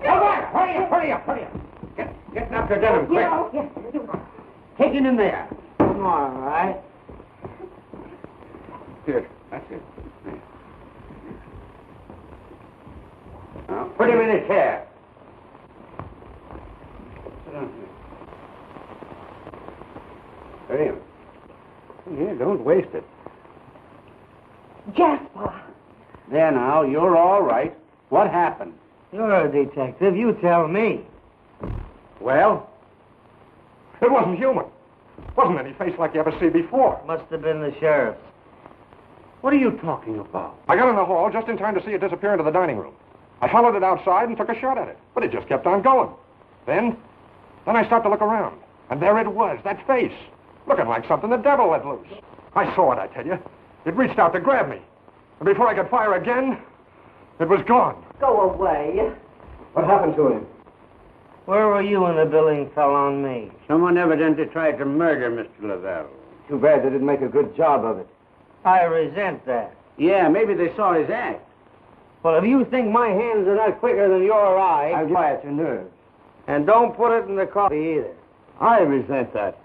Hurry up. Get Dr. Denham, quick. Yes. Take him in there. Come on, all right? Here, that's it. There. Now, put him in a chair. Sit down here. Here. Here, don't waste it. Jasper. There now, you're all right. What happened? You're a detective. You tell me. Well, it wasn't human. Wasn't any face like you ever see before. Must have been the sheriff's. What are you talking about? I got in the hall just in time to see it disappear into the dining room. I followed it outside and took a shot at it, but it just kept on going. Then I stopped to look around, and there it was, that face, looking like something the devil let loose. I saw it, I tell you. It reached out to grab me, and before I could fire again, it was gone. Go away. What happened to him? Where were you when the billing fell on me? Someone evidently tried to murder Mr. Lavelle. Too bad they didn't make a good job of it. I resent that. Yeah, maybe they saw his act. Well, if you think my hands are not quicker than your eye, I'll quiet your nerves. and don't put it in the coffee either. I resent that.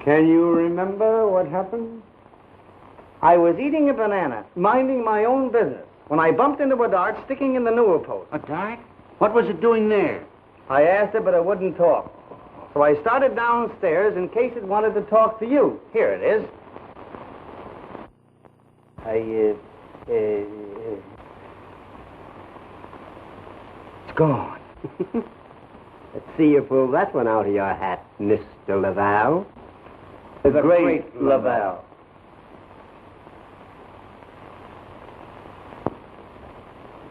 Can you remember what happened? I was eating a banana, minding my own business, when I bumped into a dart sticking in the newel post. A dart? What was it doing there? I asked it, but it wouldn't talk. So I started downstairs in case it wanted to talk to you. Here it is. It's gone. Let's see you pull that one out of your hat, Mr. Lavelle. The great Lavelle.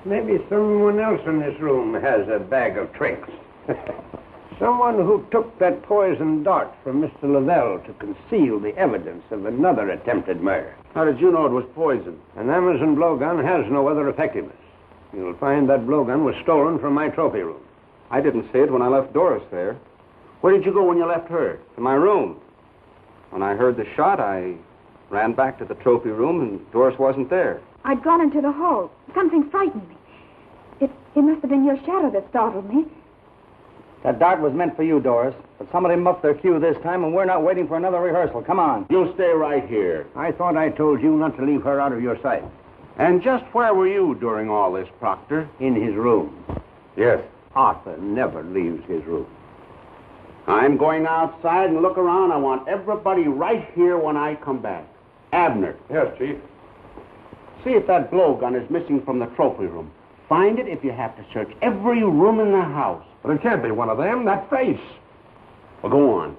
Maybe someone else in this room has a bag of tricks. Someone who took that poison dart from Mr. Lavelle to conceal the evidence of another attempted murder. How did you know it was poison? An Amazon blowgun has no other effectiveness. You'll find that blowgun was stolen from my trophy room. I didn't see it when I left Doris there. Where did you go when you left her? To my room. When I heard the shot, I ran back to the trophy room, and Doris wasn't there. I'd gone into the hall. Something frightened me. It must have been your shadow that startled me. That dart was meant for you, Doris. But somebody muffed their cue this time, and we're not waiting for another rehearsal. Come on. You stay right here. I thought I told you not to leave her out of your sight. And just where were you during all this, Proctor? In his room. Yes. Arthur never leaves his room. I'm going outside and look around. I want everybody right here when I come back. Abner, Yes, Chief. see if that blowgun is missing from the trophy room. Find it if you have to search every room in the house. But it can't be one of them. That face. Well, go on.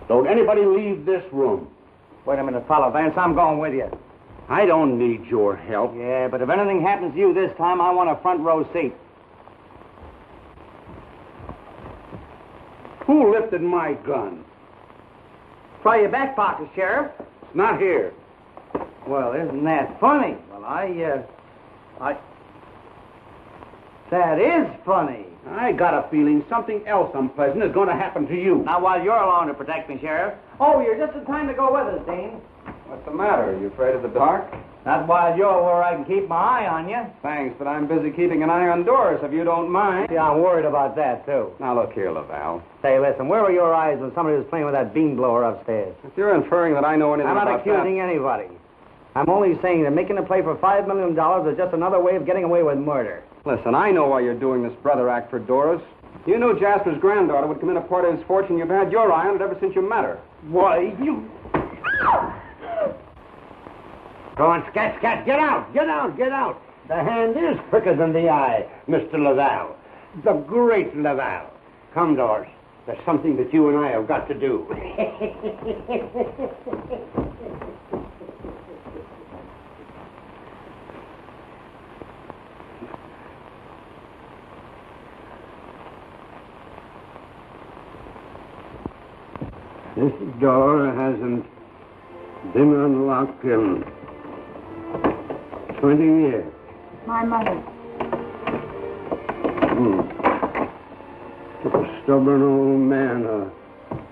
Don't anybody leave this room. Wait a minute, Follow Vance. I'm going with you. I don't need your help. Yeah, but if anything happens to you this time, I want a front row seat. Who lifted my gun? Try your back pocket, Sheriff. It's not here. Well, isn't that funny? Well, That is funny. I got a feeling something else unpleasant is going to happen to you. Not while you're along to protect me, Sheriff. Oh, you're just in time to go with us, Dean. What's the matter? Are you afraid of the dark? Not while you're where I can keep my eye on you. Thanks, but I'm busy keeping an eye on Doris, if you don't mind. Yeah, I'm worried about that, too. Now, look here, Lavelle. Say, listen, where were your eyes when somebody was playing with that bean blower upstairs? If you're inferring that I know anything I'm not about accusing anybody. I'm only saying that making a play for $5 million is just another way of getting away with murder. that... Listen, I know why you're doing this brother act for Doris. You knew Jasper's granddaughter would commit a part of his fortune. You've had your eye on it ever since you met her. Why, you... Go on, scat, scat, get out, get out, get out. The hand is quicker than the eye, Mr. Lavelle. The great Lavelle. Come, Doris. There's something that you and I have got to do. This door hasn't been unlocked in 20 years. My mother. Took a stubborn old man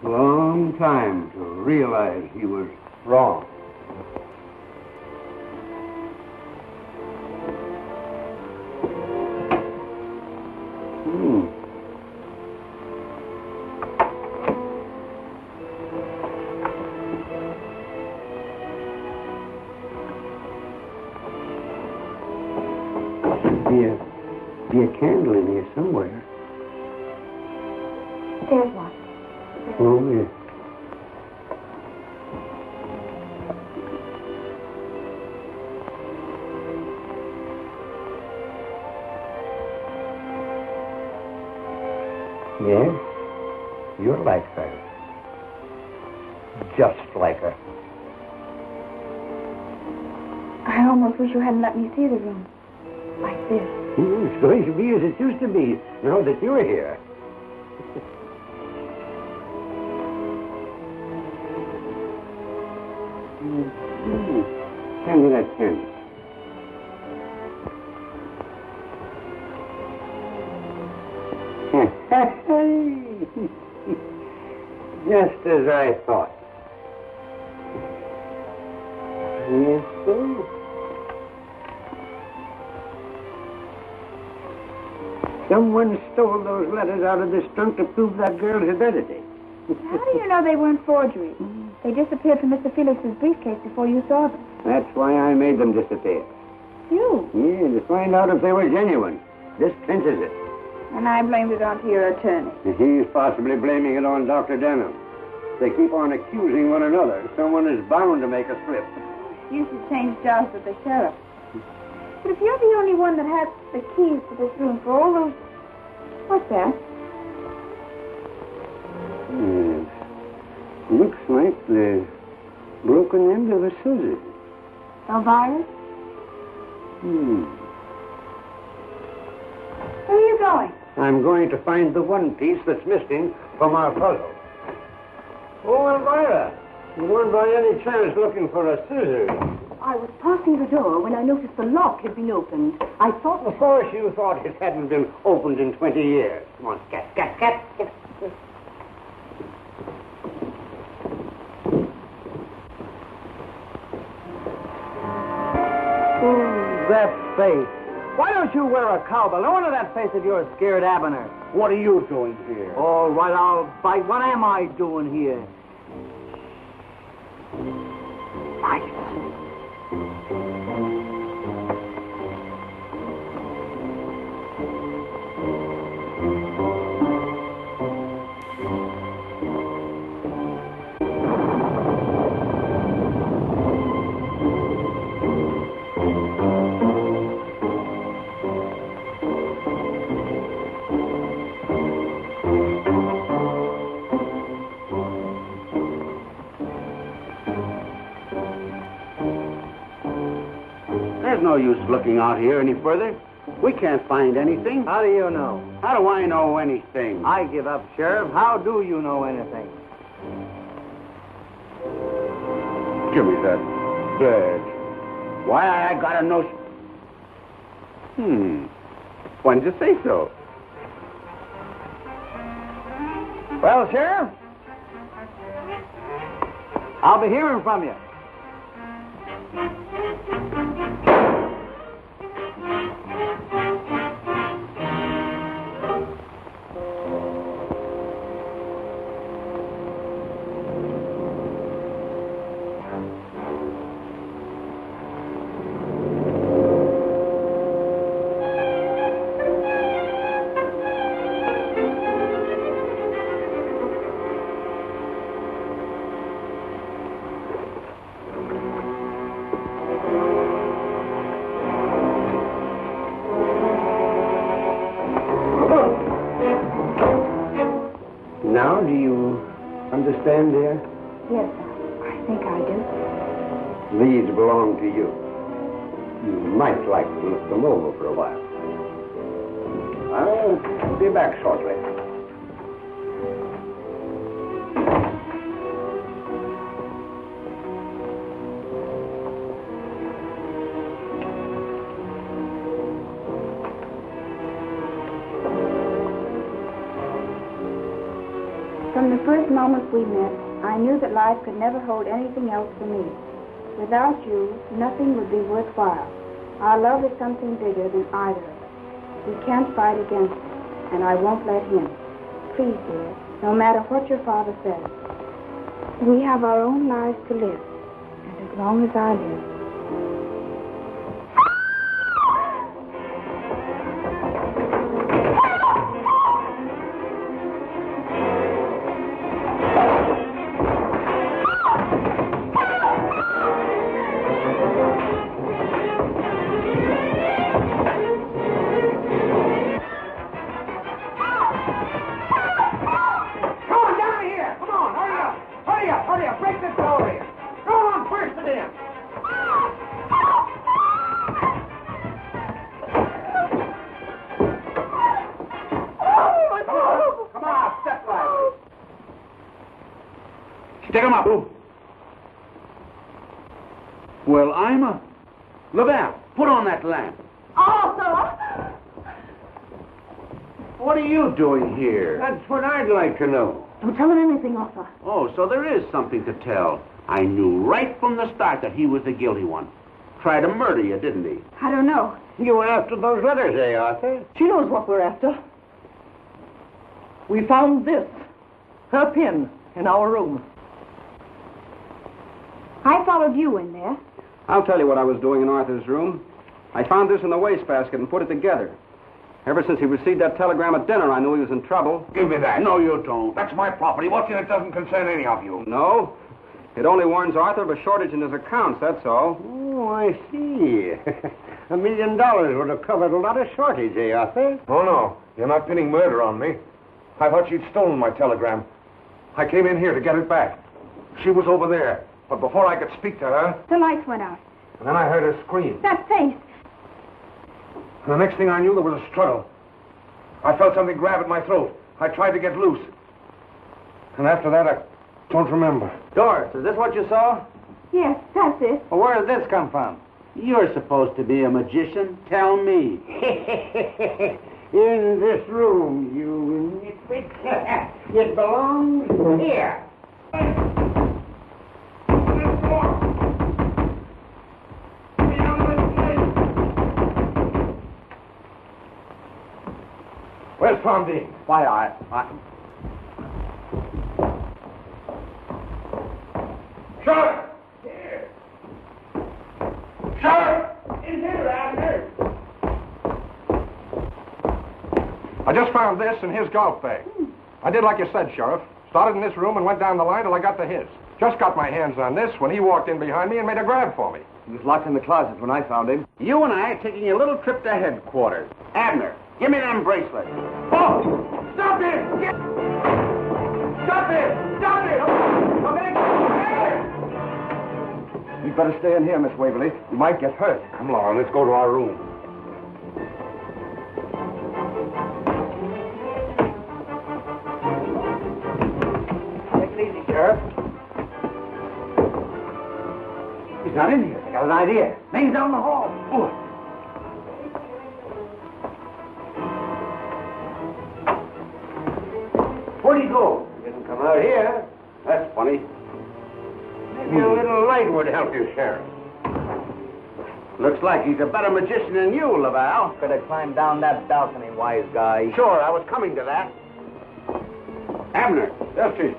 long time to realize he was wrong. Be a candle in here somewhere. There's one. Oh, yeah. Yes, you're like her. Just like her. I almost wish you hadn't let me see the room. Like this. It's going to be as it used to be, now that you're here. Hand me that pen. Just as I thought. Yes, sir. Someone stole those letters out of this trunk to prove that girl's identity. How do you know they weren't forgeries? They disappeared from Mr. Felix's briefcase before you saw them. That's why I made them disappear. You? Yeah, to find out if they were genuine. This clinches it. And I blamed it onto your attorney. He's possibly blaming it on Dr. Denham. They keep on accusing one another. Someone is bound to make a slip. You should change jobs with the sheriff. But if you're the only one that has the keys to this room for all those... What's that? Yes. Looks like the broken end of a scissors. Elvira? Where are you going? I'm going to find the one piece that's missing from our puzzle. Oh, Elvira, you weren't by any chance looking for a scissors. I was passing the door when I noticed the lock had been opened. I thought... Of course you thought it hadn't been opened in 20 years. Come on, scat. Oh, that face. Why don't you wear a cowbell? No wonder that face of yours scared Abner. What are you doing here? All right, I'll bite. What am I doing here? There's no use looking out here any further. We can't find anything. How do you know? How do I know anything? I give up, Sheriff. How do you know anything? Give me that badge. Why, I got a notion. Why didn't you say so? Well, Sheriff, I'll be hearing from you. Now, do you understand, dear? Yes, I think I do. These belong to you. You might like to look them over for a while. I'll be back shortly. From From the first moment we met, I knew that life could never hold anything else for me. Without you, nothing would be worthwhile. Our love is something bigger than either of us. We can't fight against it, and I won't let him. Please, dear, no matter what your father says, we have our own lives to live, and as long as I live. Stick him up. Well, I'm a... Lavelle, put on that lamp. Arthur! What are you doing here? That's what I'd like to know. Don't tell him anything, Arthur. Oh, so there is something to tell. I knew right from the start that he was the guilty one. Tried to murder you, didn't he? I don't know. You were after those letters, eh, Arthur? She knows what we're after. We found this, her pin, in our room. I followed you in there. I'll tell you what I was doing in Arthur's room. I found this in the wastebasket and put it together. Ever since he received that telegram at dinner, I knew he was in trouble. Give me that. No, you don't. That's my property. What's in it doesn't concern any of you. No. It only warns Arthur of a shortage in his accounts, that's all. Oh, I see. $1 million would have covered a lot of shortage, eh, Arthur? Oh, no. You're not pinning murder on me. I thought she'd stolen my telegram. I came in here to get it back. She was over there. But before I could speak to her... The lights went out. And then I heard her scream. That face. And the next thing I knew, there was a struggle. I felt something grab at my throat. I tried to get loose. And after that, I don't remember. Doris, is this what you saw? Yes, that's it. Well, where did this come from? You're supposed to be a magician. Tell me. In this room, you nitwit. It belongs here. Where's Tom Dean? Why, I... Sheriff! Here. Sheriff! In here, Abner. I just found this in his golf bag. I did like you said, Sheriff. Started in this room and went down the line till I got to his. Just got my hands on this when he walked in behind me and made a grab for me. He was locked in the closet when I found him. You and I are taking a little trip to headquarters. Abner, give me them bracelets. Oh! Stop it! Stop it! Stop it! You'd better stay in here, Miss Waverly. You might get hurt. Come along, let's go to our room. Take it easy, Sheriff. He's not in here. I got an idea. He's down the hall. Oh. Where'd he go? He didn't come out here. That's funny. Maybe a little light would help you, Sheriff. Looks like he's a better magician than you, Laval. Could have climbed down that balcony, wise guy. Sure, I was coming to that. Abner. Yes, Chief.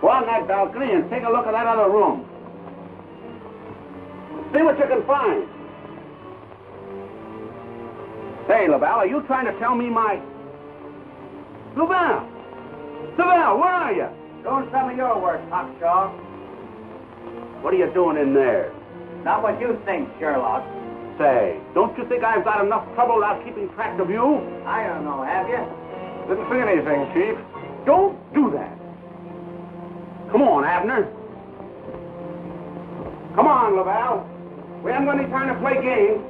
Go on that balcony and take a look at that other room. See what you can find. Hey, Laval, are you trying to tell me my... Laval! Laval, where are you? Doing some of your work, Hawkshaw. What are you doing in there? Not what you think, Sherlock. Say, don't you think I've got enough trouble without keeping track of you? I don't know, have you? Didn't see anything, Chief. Don't do that. Come on, Abner. Come on, Laval. We haven't got any time to play games.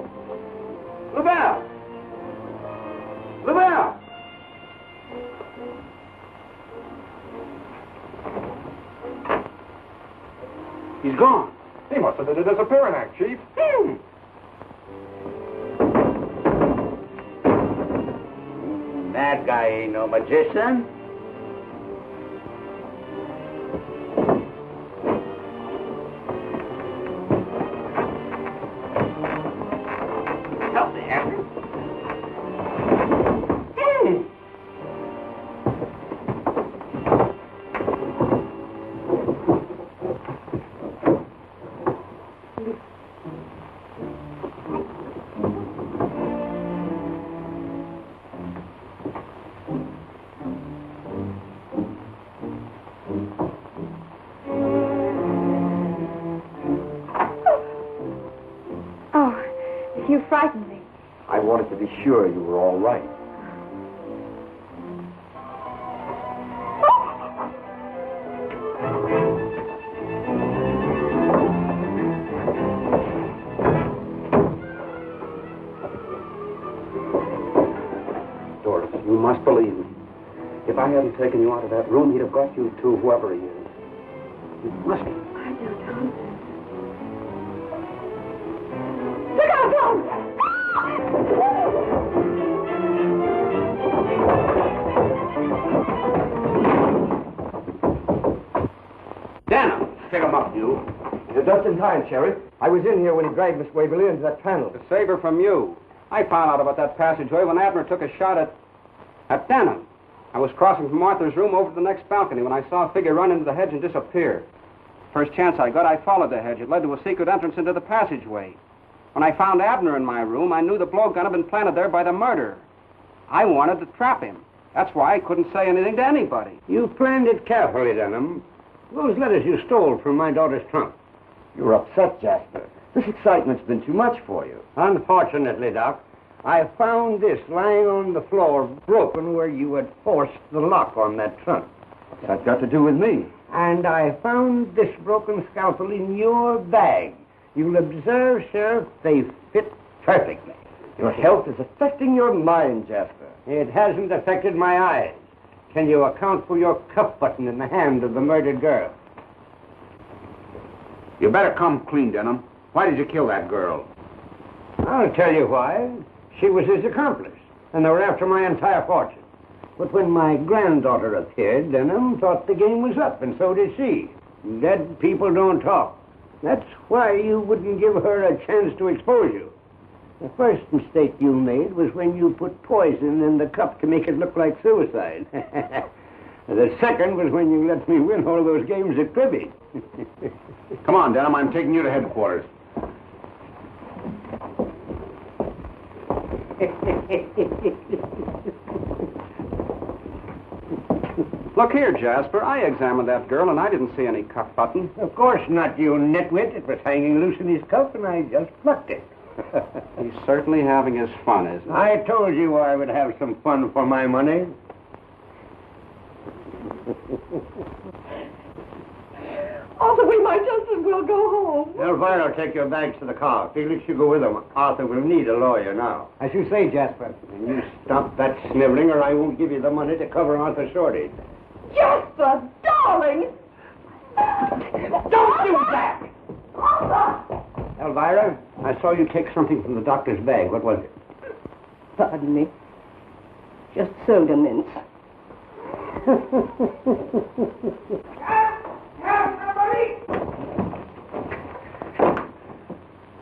Laval! Laval! He's gone. He must have did a disappearing act, Chief. That guy ain't no magician. You frightened me. I wanted to be sure you were all right. Doris, you must believe me. If I hadn't taken you out of that room, he'd have got you to whoever he is. You must. I do, Tom. Look out, Tom! Dana, pick him up, you. You're just in time, Sheriff. I was in here when he dragged Miss Waverly into that panel. To save her from you. I found out about that passageway when Abner took a shot at Denham. I was crossing from Arthur's room over to the next balcony when I saw a figure run into the hedge and disappear. First chance I got, I followed the hedge. It led to a secret entrance into the passageway. When I found Abner in my room, I knew the blowgun had been planted there by the murderer. I wanted to trap him. That's why I couldn't say anything to anybody. You planned it carefully, Denham. Those letters you stole from my daughter's trunk. You're upset, Jasper. This excitement's been too much for you. Unfortunately, Doc, I found this lying on the floor, broken where you had forced the lock on that trunk. What's that got to do with me? And I found this broken scalpel in your bag. You'll observe, Sheriff, they fit perfectly. Your health is affecting your mind, Jasper. It hasn't affected my eyes. Can you account for your cuff button in the hand of the murdered girl? You better come clean, Denham. Why did you kill that girl? I'll tell you why. She was his accomplice, and they were after my entire fortune. But when my granddaughter appeared, Denham thought the game was up, and so did she. Dead people don't talk. That's why you wouldn't give her a chance to expose you. The first mistake you made was when you put poison in the cup to make it look like suicide. The second was when you let me win all those games at cribbage. Come on, Denham, I'm taking you to headquarters. Look here, Jasper. I examined that girl, and I didn't see any cuff button. Of course not, you nitwit. It was hanging loose in his cuff, and I just plucked it. He's certainly having his fun, isn't he? I told you I would have some fun for my money. Arthur, we might just as well go home. Elvira will take your bags to the car. Felix, you go with him. Arthur will need a lawyer now. As you say, Jasper. And you stop that sniveling, or I won't give you the money to cover Arthur's shortage. Jasper, darling! Don't do that! Arthur! Elvira, I saw you take something from the doctor's bag. What was it? Pardon me. Just soda mints.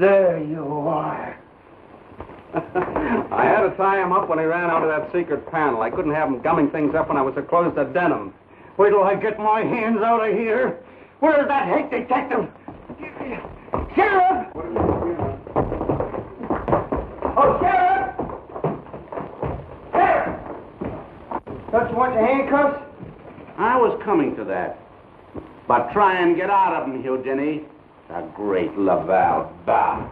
There you are. I had to tie him up when he ran out of that secret panel. I couldn't have him gumming things up when I was so close to Denham. Wait till I get my hands out of here. Where's that hate detective? Sheriff! Oh, Sheriff! Sheriff! Don't you want the handcuffs? I was coming to that. But try and get out of them, Houdini. The great Laval Bah.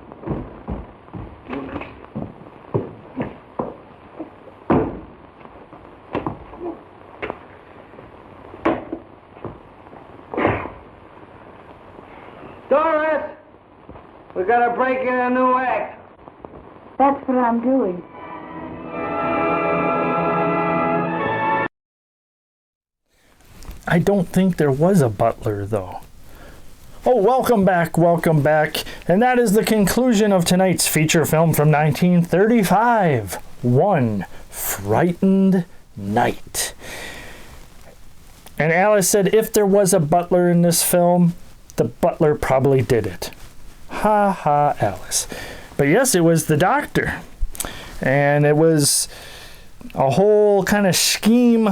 Doris! We gotta break in a new act. That's what I'm doing. I don't think there was a butler, though. Oh, welcome back, welcome back. And that is the conclusion of tonight's feature film from 1935, One Frightened Night. And Alice said if there was a butler in this film, the butler probably did it. Ha ha, Alice. But yes, it was the doctor. And it was a whole kind of scheme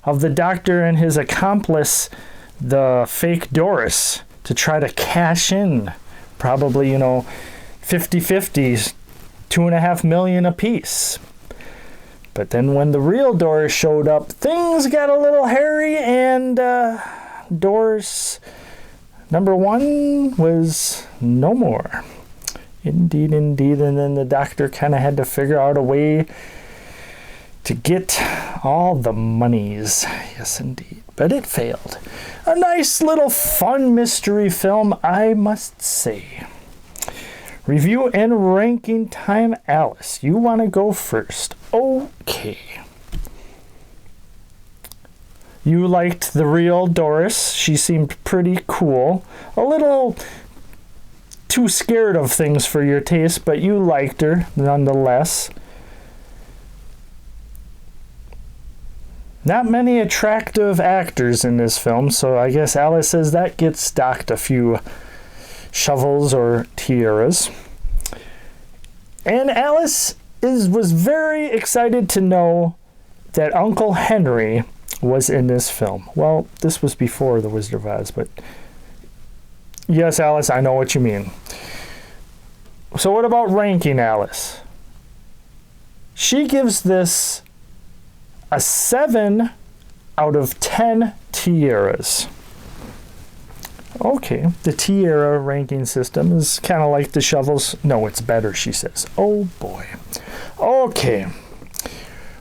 of the doctor and his accomplice, the fake Doris, to try to cash in probably, 50-50s, $2.5 million apiece. But then when the real Doris showed up, things got a little hairy, and Doris number one was no more. Indeed, indeed. And then the doctor kind of had to figure out a way to get all the monies. Yes, indeed. But it failed. A nice little fun mystery film, I must say. Review and ranking time, Alice. You want to go first. Okay. You liked the real Doris. She seemed pretty cool. A little too scared of things for your taste, but you liked her nonetheless. Not many attractive actors in this film, so I guess Alice says that gets docked a few shovels or tiaras. And Alice was very excited to know that Uncle Henry was in this film. Well, this was before The Wizard of Oz, but yes, Alice, I know what you mean. So what about ranking, Alice? She gives this a 7 out of 10 tiaras. Okay, the tiara ranking system is kind of like the shovels. No, it's better, she says. Oh boy. Okay.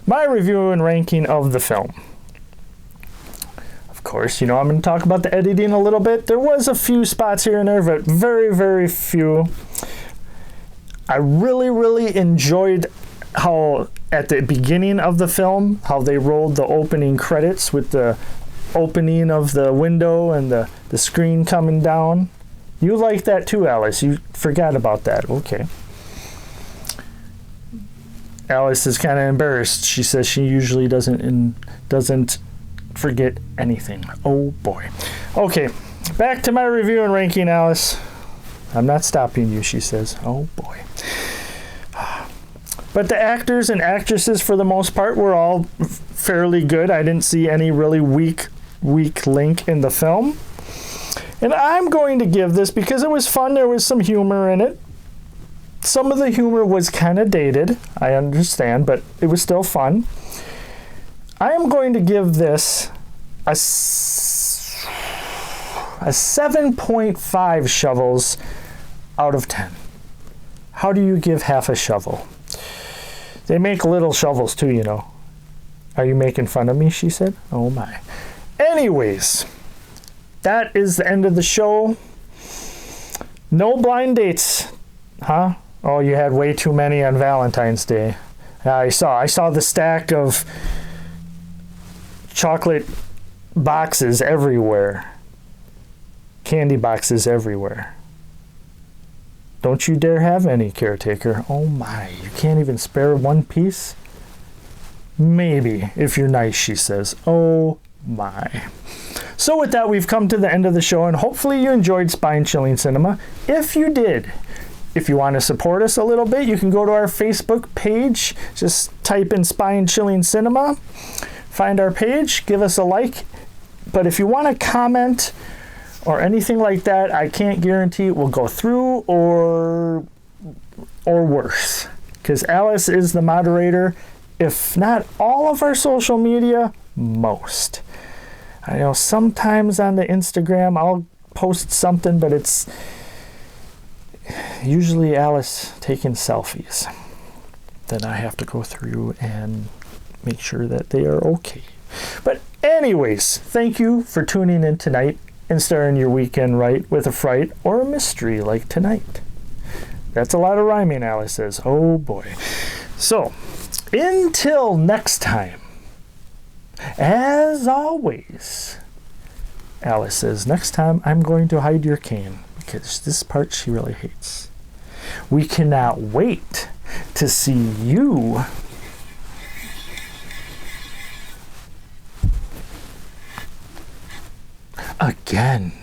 My review and ranking of the film. Of course, I'm going to talk about the editing a little bit. There was a few spots here and there, but very, very few. I really, really enjoyed how at the beginning of the film, how they rolled the opening credits with the opening of the window and the screen coming down. You like that too, Alice. You forgot about that. Okay. Alice is kind of embarrassed. She says she usually doesn't forget anything. Oh boy. Okay, back to my review and ranking, Alice. I'm not stopping you, she says. Oh boy. But the actors and actresses, for the most part, were all fairly good. I didn't see any really weak link in the film. And I'm going to give this, because it was fun, there was some humor in it. Some of the humor was kind of dated, I understand, but it was still fun. I am going to give this a 7.5 shovels out of 10. How do you give half a shovel? They make little shovels too, Are you making fun of me, she said. Oh my. Anyways, that is the end of the show. No blind dates, huh? Oh, you had way too many on Valentine's Day. I saw the stack of chocolate boxes everywhere. Candy boxes everywhere. Don't you dare have any, Caretaker. Oh my, you can't even spare one piece? Maybe, if you're nice, she says. Oh my. So with that, we've come to the end of the show, and hopefully you enjoyed Spine Chilling Cinema. If you did, if you want to support us a little bit, you can go to our Facebook page. Just type in Spine Chilling Cinema. Find our page, give us a like. But if you want to comment or anything like that, I can't guarantee it will go through or worse. Because Alice is the moderator, if not all of our social media, most. I know sometimes on the Instagram I'll post something, but it's usually Alice taking selfies. Then I have to go through and make sure that they are okay. But anyways, thank you for tuning in tonight and starting your weekend right with a fright or a mystery like tonight. That's a lot of rhyming, Alice says. Oh boy. So, until next time, as always, Alice says, next time I'm going to hide your cane, because this part she really hates. We cannot wait to see you again.